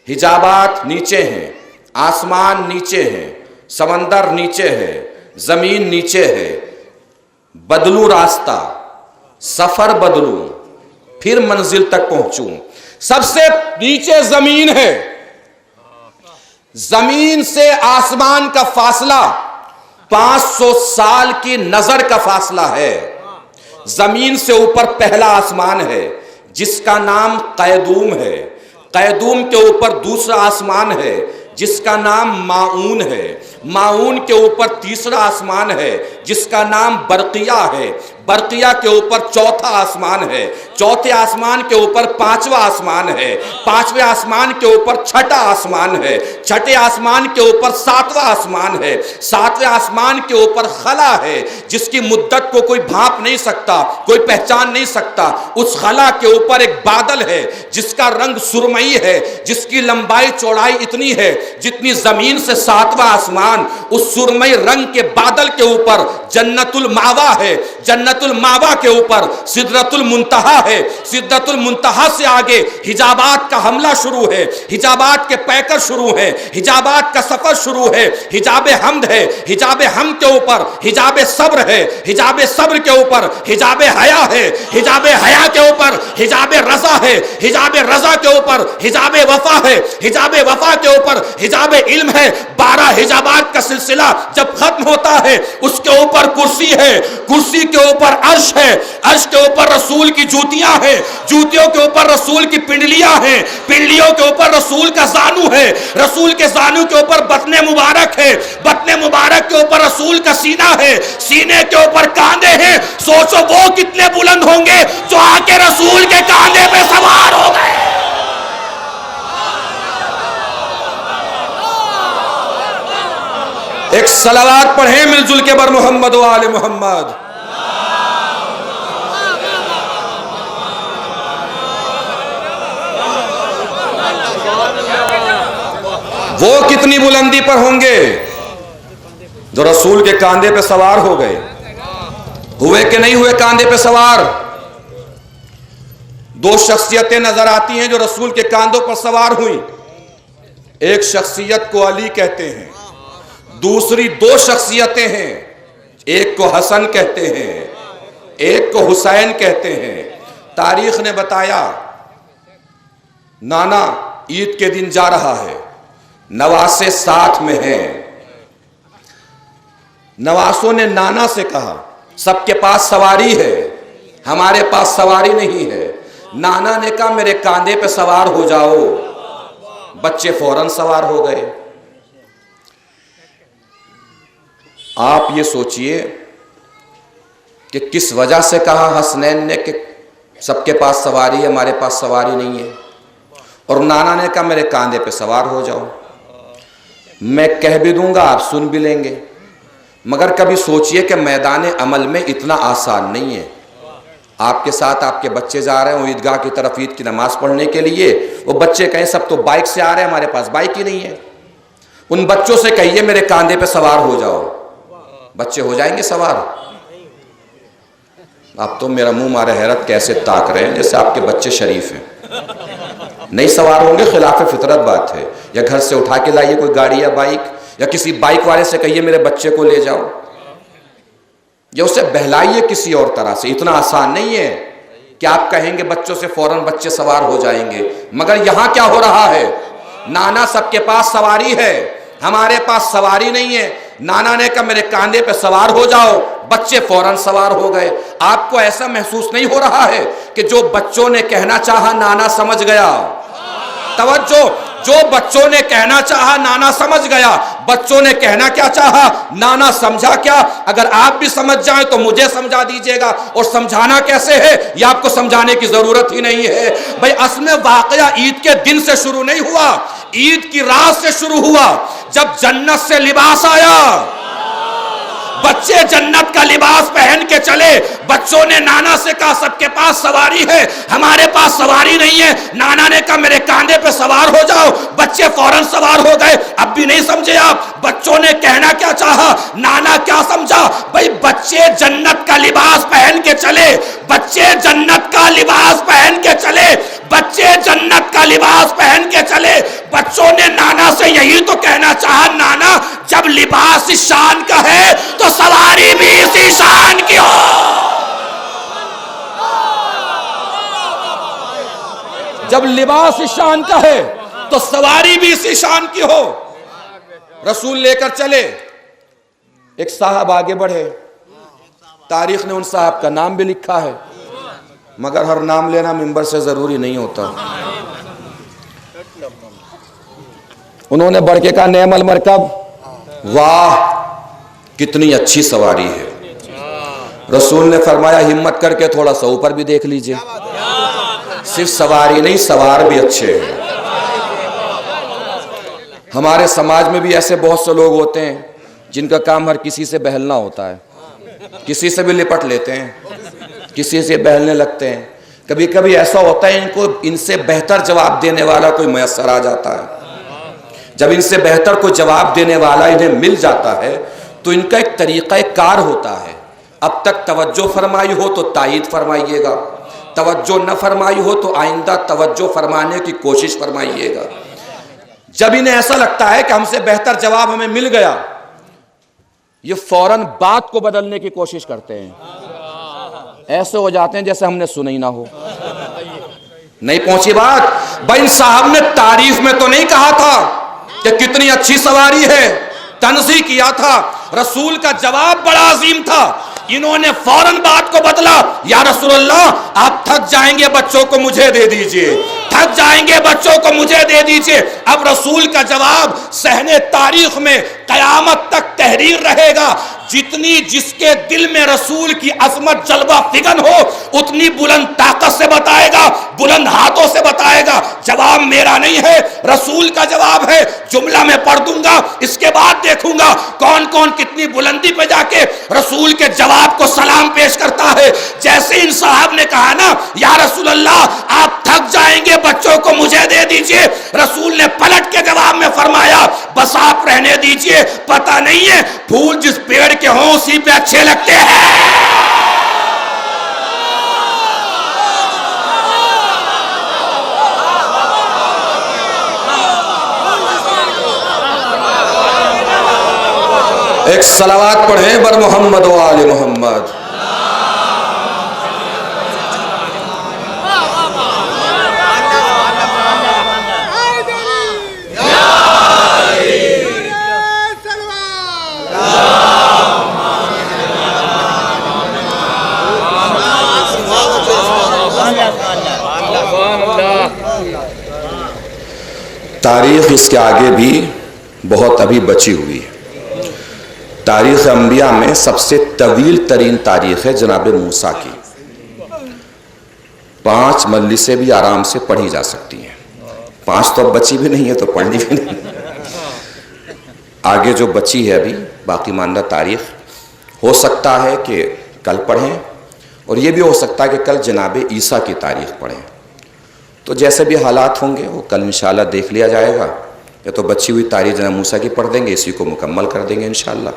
हिजाबात नीचे हैं, आसमान नीचे है, समंदर नीचे है, जमीन नीचे है। बदलू रास्ता, सफर बदलू, फिर मंजिल तक पहुंचूं। सबसे नीचे जमीन है, जमीन से आसमान का फासला 500 साल की नजर का फासला है। जमीन से ऊपर पहला आसमान है जिसका नाम कैदूम है, कैदूम के ऊपर दूसरा आसमान है जिसका नाम माऊन है, माऊन के ऊपर तीसरा आसमान है जिसका नाम बरकिया है, बरकिया के ऊपर चौथा आसमान है, चौथे आसमान के ऊपर पांचवा आसमान है, पांचवें आसमान के ऊपर छठा आसमान है, छठे आसमान के ऊपर सातवां आसमान है, सातवें आसमान के ऊपर खला है जिसकी मुद्दत को कोई भांप नहीं सकता, कोई पहचान नहीं सकता। उस खला के ऊपर एक बादल है जिसका रंग सुरमई है, जिसकी लंबाई चौड़ाई इतनी है जितनी जमीन से सातवां आसमान। उस सुरमई रंग के बादल के ऊपर जन्नतुल मावा है, जन्नतुल मावा के ऊपर सिदरतुल मुंतहा है, सिदरतुल मुंतहा से आगे हिजाबात का हमला शुरू है, हिजाबात के पैकर शुरू है, हिजाबात का सफर शुरू है। हिजाबे हमद है, हिजाबे हम के ऊपर हिजाबे सब्र है, हिजाबे सब्र के ऊपर हिजाबे हया है, हिजाबे हया के ऊपर हिजाबे रजा है, हिजाबे रजा के ऊपर हिजाबे वफा है, हिजाबे वफा के ऊपर हिजाबे इल्म है। 12 हिजाबात का सिलसिला जब खत्म होता है उसके ऊपर कुर्सी है, कुर्सी के ऊपर अर्श है, अर्श के ऊपर रसूल की जूतियां हैं, जूतियों के ऊपर रसूल की पिंडलियां हैं, पिंडलियों के ऊपर रसूल का जानू है, रसूल के जानू के ऊपर बतने मुबारक है, बतने मुबारक के ऊपर रसूल का सीना है, सीने के ऊपर कांधे हैं। सोचो वो कितने बुलंद होंगे जो आके रसूल के कांधे पे सवार हो गए। एक सलावत पढ़े मिलजुल के बर मोहम्मद व आले मोहम्मद। वो कितनी बुलंदी पर होंगे जो रसूल के कांधे पे सवार हो गए। हुए कि नहीं हुए कांधे पे सवार? 2 शख्सियतें नजर आती हैं जो रसूल के कांधों पर सवार हुई। एक शख्सियत को अली कहते हैं, दूसरी 2 शख्सियतें हैं, एक को हसन कहते हैं, एक को हुसैन कहते हैं। तारीख ने बताया नाना ईद के दिन जा रहा है, नवासे साथ में हैं। नवासों ने नाना से कहा सबके पास सवारी है, हमारे पास सवारी नहीं है। नाना ने कहा मेरे कांधे पे सवार हो जाओ। बच्चे फौरन सवार हो गए। आप ये सोचिए कि किस वजह से कहा हसनैन ने कि सबके पास सवारी है, हमारे पास सवारी नहीं है, और नाना ने कहा मेरे कांधे पे सवार हो जाओ। मैं कह भी दूंगा, आप सुन भी लेंगे, मगर कभी सोचिए कि मैदान अमल में इतना आसान नहीं है। आपके साथ आपके बच्चे जा रहे हो ईदगाह की तरफ ईद की नमाज पढ़ने के लिए, वो बच्चे कहें सब तो बाइक से आ रहे हैं, हमारे पास बाइक ही नहीं है। उन बच्चों से कहिए मेरे कांधे पे सवार हो जाओ, बच्चे हो जाएंगे सवार? आप तो मेरा मुंह मारे हैरत कैसे ताक रहे हैं जैसे आपके बच्चे शरीफ हैं। नहीं सवार होंगे, खिलाफ फितरत बात है। या घर से उठा के लाइए कोई गाड़ी या बाइक, या किसी बाइक वाले से कहिए मेरे बच्चे को ले जाओ, या उसे बहलाइए किसी और तरह से। इतना आसान नहीं है कि आप कहेंगे बच्चों से फौरन बच्चे सवार हो जाएंगे। मगर यहां क्या हो रहा है? नाना सबके पास सवारी है, हमारे पास सवारी नहीं है। नाना ने कहा मेरे कांधे पे सवार हो जाओ, बच्चे फौरन सवार हो गए। आपको ऐसा महसूस नहीं हो रहा है कि जो बच्चों ने कहना चाहा नाना समझ गया? तवज्जो, जो बच्चों ने कहना चाहा नाना समझ गया। बच्चों ने कहना क्या चाहा नाना समझा क्या? अगर आप भी समझ जाएं तो मुझे समझा दीजिएगा। और समझाना कैसे है ये आपको समझाने की जरूरत ही नहीं है भाई। असल में वाकया ईद के दिन से शुरू नहीं हुआ, ईद की रात से शुरू हुआ, जब जन्नत से लिबास आया। बच्चे जन्नत का लिबास पहन के चले। बच्चों ने नाना से कहा सबके पास सवारी है, हमारे पास सवारी नहीं है। नाना ने कहा मेरे कांधे पे सवार हो जाओ, बच्चे फौरन सवार हो गए। अब भी नहीं समझे आप? बच्चों ने कहना क्या चाहा, नाना क्या समझा? भाई बच्चे जन्नत का लिबास पहन के चले, बच्चे जन्नत का लिबास पहन के चले, बच्चे जन्नत का लिबास पहन के चले। बच्चों ने नाना से यही तो कहना चाहा नाना जब लिबास इस शान का है तो सवारी भी इसी शान की हो। जब लिबास इस शान का है तो सवारी भी इसी शान की हो। रसूल लेकर चले, एक साहब आगे बढ़े, तारीख ने उन साहब का नाम भी लिखा है, मगर हर नाम लेना मिंबर से जरूरी नहीं होता। उन्होंने बढ़ के कहा नेमल मरकब, वाह कितनी अच्छी सवारी है। रसूल ने फरमाया हिम्मत करके थोड़ा सा ऊपर भी देख लीजिए, सिर्फ सवारी नहीं सवार भी अच्छे हैं। हमारे समाज में भी ऐसे बहुत से लोग होते हैं जिनका काम हर किसी से बहलना होता है, किसी से भी लिपट लेते हैं, किसी से बहलने लगते हैं। कभी कभी ऐसा होता है इनको इनसे बेहतर जवाब देने वाला कोई मैसर आ जाता है। जब इनसे बेहतर कोई जवाब देने वाला इन्हें मिल जाता है तो इनका एक तरीक़ा कार होता है, अब तक तवज्जो फरमाई हो तो तायीद फरमाइएगा, तवज्जो न फरमाई हो तो आइंदा तवज्जो फरमाने की कोशिश फरमाइएगा। जब इन्हें ऐसा लगता है कि हमसे बेहतर जवाब हमें मिल गया, ये फौरन बात को बदलने की कोशिश करते हैं, ऐसे हो जाते हैं जैसे हमने सुना ही ना हो। नहीं पहुंची बात। भाई साहब ने तारीफ में तो नहीं कहा था कि कितनी अच्छी सवारी है, तंज़ीह किया था। रसूल का जवाब बड़ा अजीम था, इन्होंने फौरन बात को बदला। या रसूलल्लाह आप थक जाएंगे, बच्चों को मुझे दे दीजिए, थक जाएंगे, बच्चों को मुझे दे दीजिए। अब रसूल का जवाब सहने तारीख में कयामत तक तहरीर रहेगा। जितनी जिसके दिल में रसूल की अजमत जलवा फिगन हो उतनी बुलंद ताकत से बताएगा, बुलंद हाथों से बताएगा। जवाब मेरा नहीं है, रसूल का जवाब है। जुमला में पढ़ दूंगा, इसके बाद देखूंगा कौन कौन कितनी बुलंदी पे जाके रसूल के जवाब को सलाम पेश करता है। जैसे इन साहब ने कहा ना या रसूल अल्लाह आप थक जाएंगे, बच्चों को मुझे दे दीजिए, रसूल ने पलट के जवाब में फरमाया बस आप रहने दीजिए, पता नहीं है फूल जिस पेड़ के हों उसी पे अच्छे लगते हैं। एक सलावात पढ़ें बर मोहम्मद व आले मोहम्मद। तारीख इसके आगे भी बहुत अभी बची हुई है। तारीख़ अंबिया में सबसे तवील तरीन तारीख़ है जनाब मूसा की। 5 मजलिसें भी आराम से पढ़ी जा सकती हैं, 5 तो अब बची भी नहीं है तो पढ़नी भी नहीं। आगे जो बची है अभी बाकी मानदा तारीख़, हो सकता है कि कल पढ़ें और ये भी हो सकता है कि कल जनाब ईसा की तारीख़ पढ़ें। तो जैसे भी हालात होंगे वो कल इंशाअल्लाह देख लिया जाएगा, या तो बची हुई तारीख़ जनाब मूसा की पढ़ देंगे, इसी को मुकम्मल कर देंगे इंशाअल्लाह।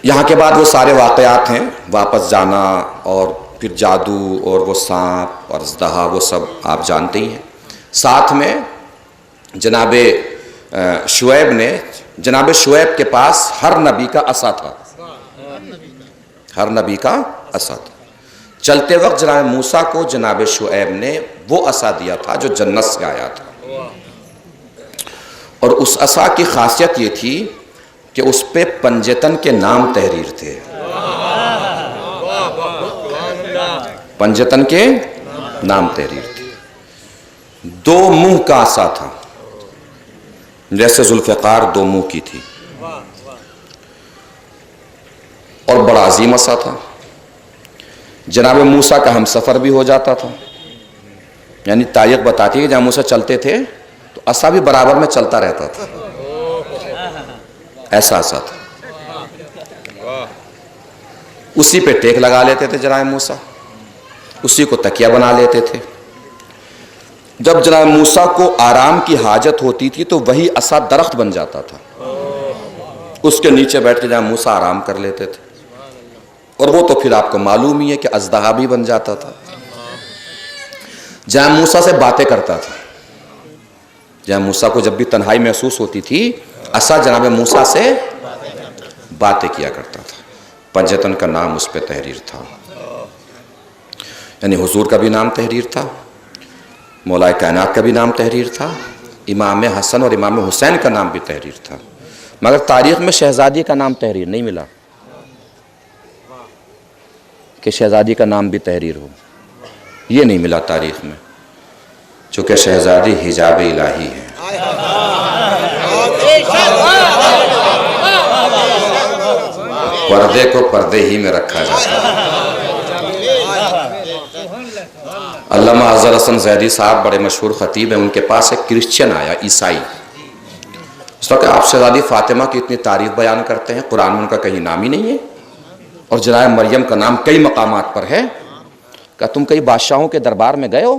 यहाँ के बाद वो सारे वाक़यात हैं, वापस जाना और फिर जादू और वो सांप और अज़दहा, वो सब आप जानते ही हैं। साथ में जनाब शुएब ने, जनाब शुएब के पास हर नबी का असा था, हर नबी का असा था। चलते वक्त जनाब मूसा को जनाब शुएब ने वो असा दिया था जो जन्नत से आया था, और उस असा की खासियत ये थी कि उस पे पंजतन के नाम तहरीर थे। पंजतन के नाम तहरीर थे। 2 मुंह का असा था, जैसे जुल्फ़िकार 2 मुंह की थी, और बड़ा अजीम असा था। जनाब मूसा का हम सफ़र भी हो जाता था, यानी तारीख़ बताती है कि जहाँ मूसा चलते थे तो असा भी बराबर में चलता रहता था, ऐसा असा था। उसी पे टेक लगा लेते थे जनाब मूसा, उसी को तकिया बना लेते थे। जब जनाब मूसा को आराम की हाजत होती थी तो वही असा दरख्त बन जाता था, उसके नीचे बैठ के जनाब मूसा आराम कर लेते थे। और वो तो फिर आपको मालूम ही है कि अज़दहा भी बन जाता था। जनाब मूसा से बातें करता था, जनाब मूसा को जब भी तन्हाई महसूस होती थी असा जनाब मूसा से बातें किया करता था। पंजतन का नाम उस पर तहरीर था, यानी हुजूर का भी नाम तहरीर था, मौलाए कायनात का भी नाम तहरीर था, इमाम हसन और इमाम हुसैन का नाम भी तहरीर था। मगर तारीख़ में शहज़ादी का नाम तहरीर नहीं मिला कि शहज़ादी का नाम भी तहरीर हो, ये नहीं मिला तारीख़ में, चूँकि शहज़ादी हिजाब इलाही है। पर्दे को पर्दे ही में रखा जाता है। अल्लामा अज़हर हसन ज़ैदी साहब बड़े मशहूर ख़तीब हैं, उनके पास एक क्रिश्चियन आया, ईसाई। उसने कहा आप शहज़ादी फ़ातिमा की इतनी तारीफ़ बयान करते हैं, कुरान में उनका कहीं नाम ही नहीं है, और जनाब मरियम का नाम कई मकामात पर है। कहा तुम कई बादशाहों के दरबार में गए हो?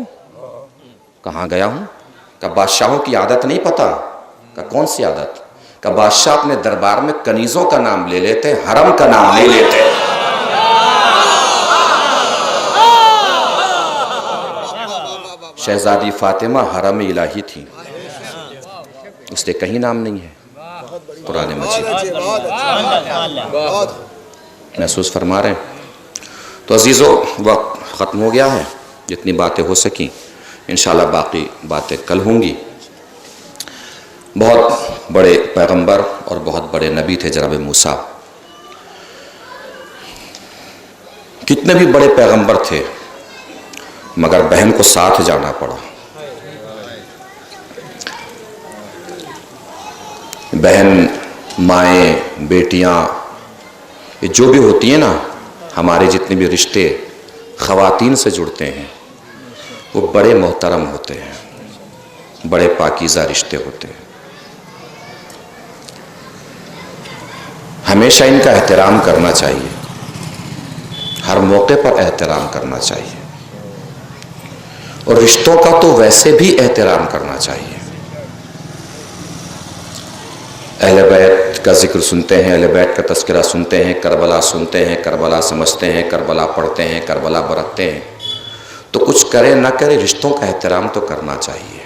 कहाँ गया हूँ? कहा बादशाहों की आदत नहीं पता? कहा कौन सी आदत? कहा बादशाह अपने दरबार में कनीज़ों का नाम ले लेते, हरम का नाम नहीं लेते। शहजादी फातिमा हरम इलाही थी, इसलिए कहीं नाम नहीं है कुरान मजीद। महसूस फरमा रहे हैं? तो अजीज़ों, वक्त ख़त्म हो गया है, जितनी बातें हो सकी इंशाअल्लाह बाकी बातें कल होंगी। बहुत बड़े पैगंबर और बहुत बड़े नबी थे जनाब मूसा। कितने भी बड़े पैगंबर थे, मगर बहन को साथ जाना पड़ा। बहन, माएँ, बेटियाँ, ये जो भी होती हैं ना, हमारे जितने भी रिश्ते ख़वातीन से जुड़ते हैं, वो बड़े मोहतरम होते हैं, बड़े पाकीज़ा रिश्ते होते हैं। हमेशा इनका एहतराम करना चाहिए, हर मौके पर एहतराम करना चाहिए, और रिश्तों का तो वैसे भी एहतराम करना चाहिए। अहले बैत का जिक्र सुनते हैं, अहले बैत का तज़किरा सुनते हैं, करबला सुनते हैं, करबला समझते हैं, करबला पढ़ते हैं, करबला बरतते हैं, तो कुछ करे ना करे रिश्तों का एहतराम तो करना चाहिए।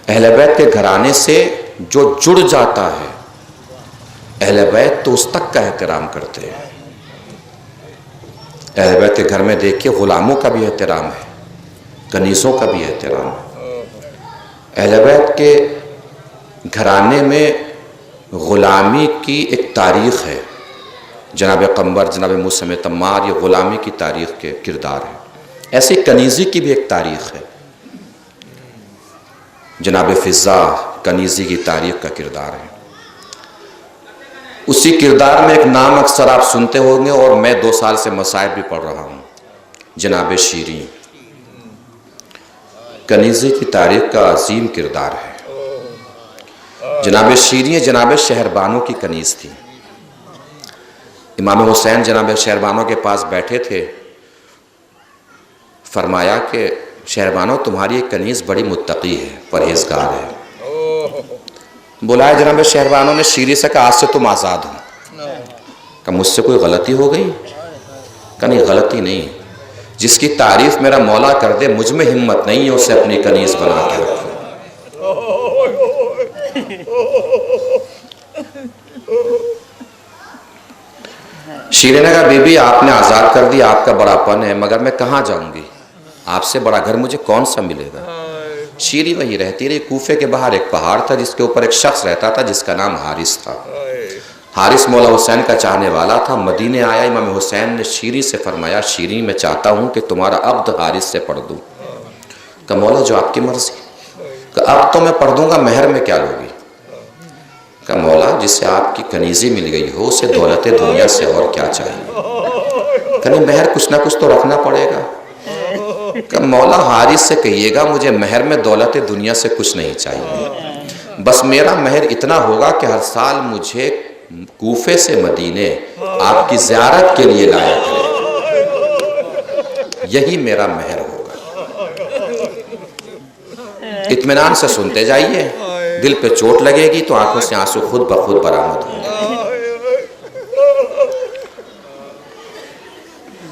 अहले बैत के घराने से जो जुड़ जाता है, अहले बैत तो उस तक का एहतराम करते हैं। अहले बैत के घर में देखिए गुलामों का भी एहतराम है, कनीज़ों का भी एहतराम है। अहले बैत के घराने में ग़ुलामी की एक तारीख़ है। जनाब क़म्बर, जनाब मूसा तम्मार, ये ग़ुलामी की तारीख़ के किरदार हैं। ऐसे कनीज़ी की भी एक तारीख़ है। जनाब फ़िज़ा कनीज़ी की तारीख़ का किरदार है। उसी किरदार में एक नाम अक्सर आप सुनते होंगे, और मैं 2 साल से मसाइब भी पढ़ रहा हूँ, जनाब शीरीं। कनीज़ी की तारीख़ का अजीम किरदार है। जनाब शीरीं जनाब शहरबानो की कनीज़ थी। इमाम हुसैन जनाब शहरबानो के पास बैठे थे, फरमाया कि शहरबानो तुम्हारी एक कनीज़ बड़ी मुत्तकी है, परहेज़गार है। बुलाया जनाब शहरबानो ने शीरीं से कहा आज से तुम आज़ाद हो। कहा मुझसे कोई गलती हो गई? कहा नहीं, गलती नहीं, जिसकी तारीफ़ मेरा मौला कर दे मुझ में हिम्मत नहीं है उसे अपनी कनीज़ बना के रखो। शीरीं ने कहा बीबी आपने आज़ाद कर दिया, आपका बड़ापन है, मगर मैं कहाँ जाऊंगी, आपसे बड़ा घर मुझे कौन सा मिलेगा। शीरीं वही रहती रही। कूफे के बाहर एक पहाड़ था जिसके ऊपर एक शख्स रहता था जिसका नाम हारिस था। हारिस मौला हुसैन का चाहने वाला था। मदीने आया, इमाम हुसैन ने शीरीं से फरमाया शीरीं मैं चाहता हूँ कि तुम्हारा अब्द हारिस से पढ़ दूँ। कहा मौला जो आपकी मर्जी। कहा अब तो मैं पढ़ दूँगा, महर में क्या लोगी? कहा मौला जिससे आपकी कनीज़ी मिल गई हो उसे दौलत दुनिया से और क्या चाहिए। कहने महर कुछ ना कुछ तो रखना पड़ेगा। कहा मौला हारिस से कहिएगा मुझे महर में दौलत दुनिया से कुछ नहीं चाहिए, बस मेरा महर इतना होगा कि हर साल मुझे कूफे से मदीने आपकी ज़ियारत के लिए लाया करें, यही मेरा महर होगा। इत्मीनान से सुनते जाइए, दिल पे चोट लगेगी तो आंखों से आंसू खुद ब खुद बरामद होंगे।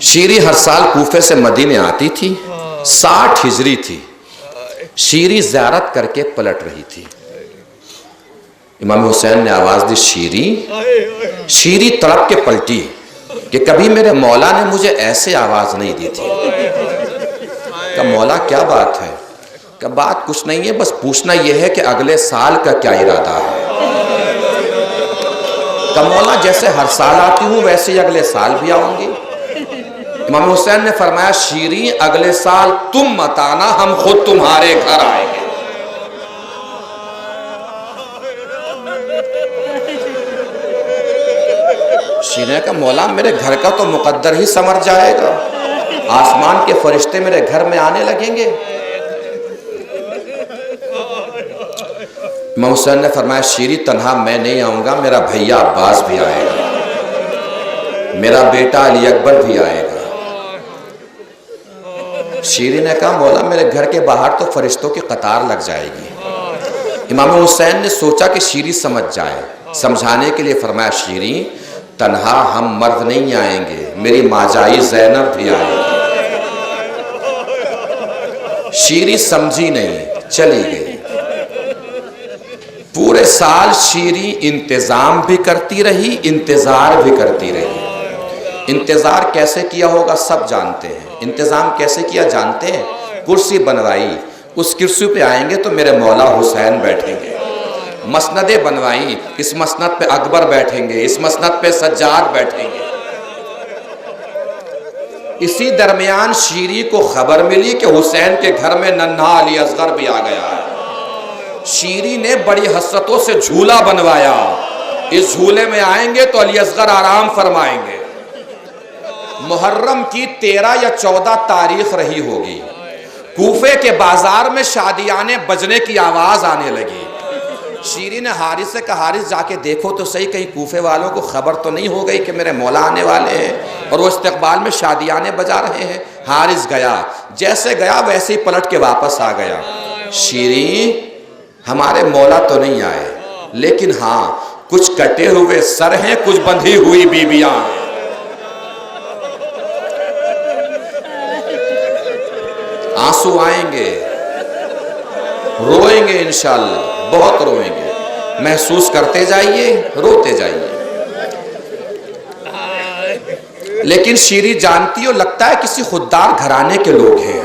शीरीं हर साल कूफे से मदीने आती थी। 60 हिजरी थी। शीरीं ज़ियारत करके पलट रही थी। इमाम हुसैन ने आवाज़ दी शीरीं। शीरीं तड़प के पलटी कि कभी मेरे मौला ने मुझे ऐसे आवाज़ नहीं दी थी। का मौला क्या बात है? का बात कुछ नहीं है, बस पूछना यह है कि अगले साल का क्या इरादा है। का मौला जैसे हर साल आती हूँ वैसे ही अगले साल भी आऊंगी। इमाम हुसैन ने फरमाया शीरीं अगले साल तुम मत आना, हम खुद तुम्हारे घर आएंगे। शीरी ने कहा मौला मेरे घर का तो मुकद्दर ही समर जाएगा, आसमान के फरिश्ते मेरे घर में आने लगेंगे। इमाम हुसैन ने फरमाया शीरी तन्हा मैं नहीं आऊंगा, मेरा भैया अब्बास भी आएगा, मेरा बेटा अली अकबर भी आएगा। शीरी ने कहा मौला मेरे घर के बाहर तो फरिश्तों की कतार लग जाएगी। इमाम हुसैन ने सोचा कि शीरी समझ जाए, समझाने के लिए फरमाया शीरी तन्हा हम मर्द नहीं आएंगे, मेरी माजाई ज़ैनब भी आएगी। शीरी समझी नहीं, चली गई। पूरे साल शीरी इंतजाम भी करती रही, इंतजार भी करती रही। इंतजार कैसे किया होगा सब जानते हैं, इंतजाम कैसे किया जानते हैं। कुर्सी बनवाई, उस कुर्सी पे आएंगे तो मेरे मौला हुसैन बैठेंगे। मसनदे बनवाई, इस मसनद पे अकबर बैठेंगे, इस मसनद पे सज्जाद बैठेंगे। इसी दरमियान शीरी को खबर मिली कि हुसैन के घर में नन्हा अली असगर भी आ गया है। शीरी ने बड़ी हसरतों से झूला बनवाया, इस झूले में आएंगे तो अली असगर आराम फरमाएंगे। मुहर्रम की 13 या 14 तारीख रही होगी, कूफे के बाजार में शादियाने बजने की आवाज आने लगी। शीरी ने हारिस से कहा हारिस जाके देखो तो सही कहीं कूफे वालों को खबर तो नहीं हो गई कि मेरे मौला आने वाले हैं और वो इस्तकबाल में शादियाने बजा रहे हैं। हारिस गया, जैसे गया वैसे ही पलट के वापस आ गया। शीरी हमारे मौला तो नहीं आए, लेकिन हाँ कुछ कटे हुए सर हैं, कुछ बंधी हुई बीबियां हैं। आंसू आएंगे, रोएंगे इंशाअल्लाह, बहुत रोएंगे। महसूस करते जाइए, रोते जाइए। लेकिन शीरी जानती हो लगता है किसी खुददार घराने के लोग हैं।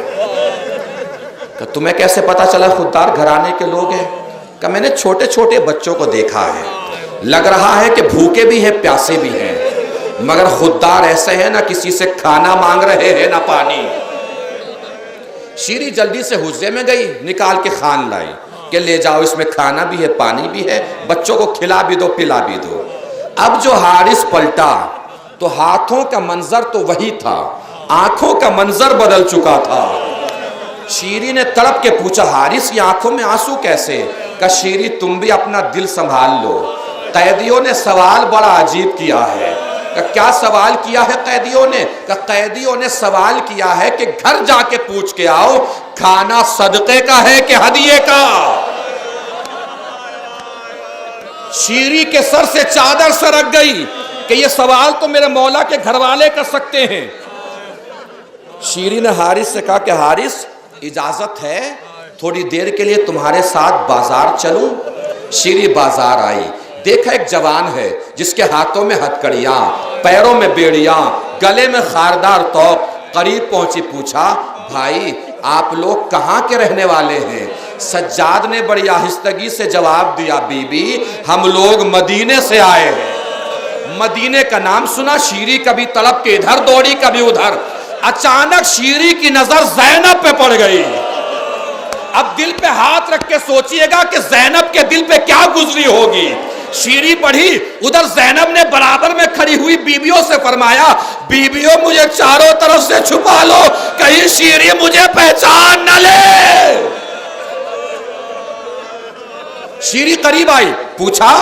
तो तुम्हें कैसे पता चला खुददार घराने के लोग हैं? कि मैंने छोटे छोटे बच्चों को देखा है, लग रहा है कि भूखे भी हैं प्यासे भी हैं, मगर खुददार ऐसे हैं ना किसी से खाना मांग रहे हैं ना पानी। शीरी जल्दी से हुज्जे में गई, निकाल के खान लाई कि ले जाओ, इसमें खाना भी है पानी भी है, बच्चों को खिला भी दो पिला भी दो। अब जो हारिस पलटा तो हाथों का मंजर तो वही था, आंखों का मंजर बदल चुका था। शीरी ने तड़प के पूछा हारिस ये आंखों में आंसू कैसे? का शीरी तुम भी अपना दिल संभाल लो, कैदियों ने सवाल बड़ा अजीब किया है। क्या सवाल किया है कैदियों ने? कैदियों ने सवाल किया है कि घर जाके पूछ के आओ खाना सदके का है कि हदिये का। शीरी के सर से चादर सरक गई कि ये सवाल तो मेरे मौला के घर वाले कर सकते हैं। शीरी ने हारिस से कहा कि हारिस इजाजत है थोड़ी देर के लिए तुम्हारे साथ बाजार चलूं? शीरी बाजार आई, देखा एक जवान है जिसके हाथों में हथकड़ियां, पैरों में बेड़ियां, गले में खारदार तोप। करीब पहुंची, पूछा भाई आप लोग कहाँ के रहने वाले हैं? सज्जाद ने बड़ी आहिस्तगी से जवाब दिया बीबी हम लोग मदीने से आए हैं। मदीने का नाम सुना शीरी कभी तड़प के इधर दौड़ी कभी उधर। अचानक शीरी की नजर ज़ैनब पे पड़ गई। अब दिल पे हाथ रख के सोचिएगा कि ज़ैनब के दिल पे क्या गुजरी होगी। शीरी बढ़ी, उधर ज़ैनब ने बराबर में खड़ी हुई बीबियों से फरमाया बीबियों मुझे चारों तरफ से छुपा लो, कहीं शीरी मुझे पहचान न ले। शीरी करीब आई, पूछा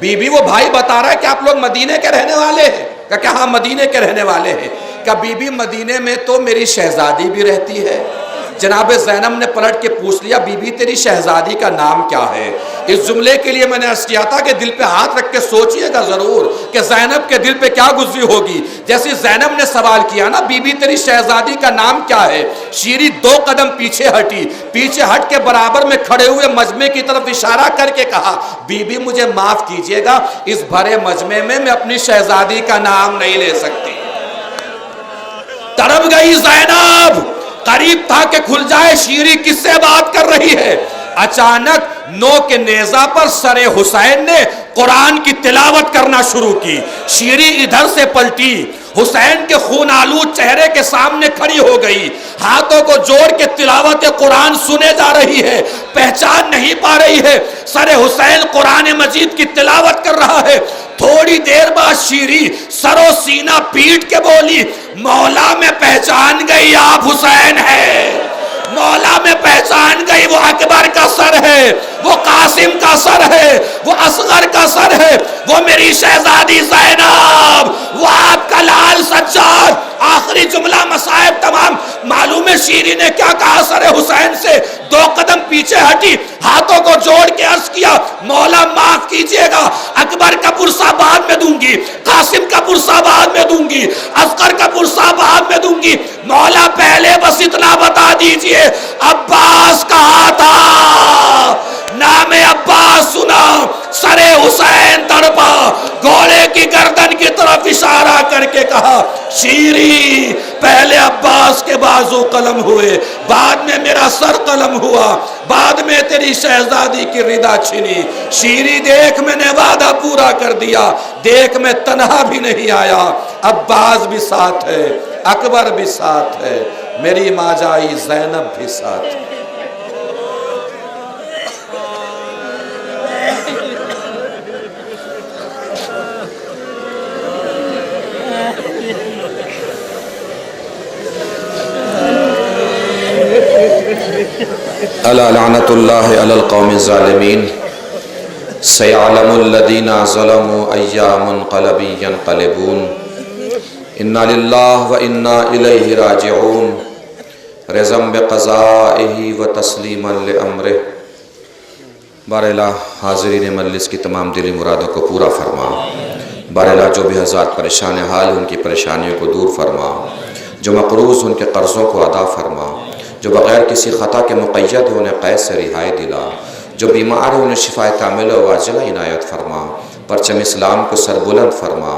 बीबी वो भाई बता रहा है कि आप लोग मदीने के रहने वाले हैं? क्या हाँ मदीने के रहने वाले हैं। क्या बीबी मदीने में तो मेरी शहजादी भी रहती है। जनाब ज़ैनब ने पलट के पूछ लिया बीबी तेरी शहजादी का नाम क्या है? इस जुमले के लिए मैंने अर्ज किया था कि दिल पे हाथ रख के सोचिएगा जरूर कि ज़ैनब के दिल पे क्या गुजरी होगी। जैसे ज़ैनब ने सवाल किया ना बीबी तेरी शहजादी का नाम क्या है, शीरी 2 कदम पीछे हटी, पीछे हट के बराबर में खड़े हुए मजमे की तरफ इशारा करके कहा बीबी मुझे माफ कीजिएगा इस भरे मजमे में मैं अपनी शहजादी का नाम नहीं ले सकती। तड़प गई ज़ैनब, करीब था कि खुल जाए शीरी किससे बात कर रही है। अचानक नो के नेजा पर सरे हुसैन ने कुरान की तिलावत करना शुरू की। शीरी इधर से पलटी, हुसैन के खून आलूद चेहरे के सामने खड़ी हो गई, हाथों को जोड़ के तिलावत कुरान सुने जा रही है, पहचान नहीं पा रही है। सरे हुसैन कुरान मजीद की तिलावत कर रहा है। थोड़ी देर बाद शीरी सरो सीना पीट के बोली, मौला में पहचान गई आप हुसैन है, मौला में पहचान गई वो अकबर का सर है, वो कासिम का सर है, वो असगर का सर है, वो मेरी शहजादी ज़ैनब, वो आपका लाल सज्जाद। आखिरी जुमला मसाइब तमाम मालूम है। शीरी ने क्या कहा सर हुसैन से? 2 कदम पीछे हटी, हाथों को जोड़ के अर्ज किया, मौला माफ कीजिएगा, अकबर का पुरसा बाद में दूंगी, कासिम का पुरसा बाद में दूंगी, असगर का पुरसा बाद में दूंगी, मौला पहले बस इतना बता दीजिए अब्बास कहाँ था? नामे अब्बास सुना, सरे हुसैन तड़पा, घोड़े की गर्दन की तरफ इशारा करके कहा, शीरी पहले अब्बास के बाजू कलम हुए, बाद में मेरा सर कलम हुआ, बाद में तेरी शहजादी की रिदा छिनी। शीरी देख मैंने वादा पूरा कर दिया, देख मैं तन्हा भी नहीं आया, अब्बास भी साथ है, अकबर भी साथ है, मेरी माजाई ज़ैनब भी साथ है। अला लानतुल्लाहि अलल कौमिज़ ज़ालिमीन, सयअलमुल लज़ीना ज़लमू अय्यामुनक़लबी यनक़लिबून, इन्ना लिल्लाहि व इन्ना इलैहि राजिऊन, रिज़म बिक़ज़ाइही व तस्लीमन लिअम्रिही। बारला हाज़रीन मजलिस की तमाम दिली मुरादों को पूरा फरमा। बारला जो भी हज़रात परेशान हाल उनकी परेशानियों को दूर फरमा, जो मक़रूज़ उनके कर्ज़ों को अदा फरमा, जो बग़ैर किसी ख़ता के मुक़य्यद है उन्हें क़ैद से रिहाई दिला, जो बीमार है उन्हें शिफ़ाए कामिला व आजिला इनायत फरमा, परचम इस्लाम को सरबुलंद फरमा,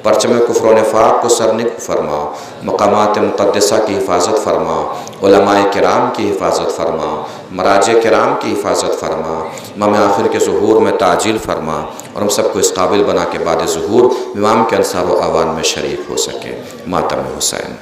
परचम कुफ्र व निफ़ाक़ को सरनिग फरमा, मक़ामात मुक़द्दसा की हिफाजत फरमा, उलमाए किराम की हिफाजत फरमा, मराजे किराम की हिफाजत फरमा, इमाम आखिर के ज़ुहूर में ताजील फरमा और हम सबको इस काबिल बना के बाद ज़ुहूर इमाम के अंसार व आवान में शरीक हो सके। मातम हुसैन।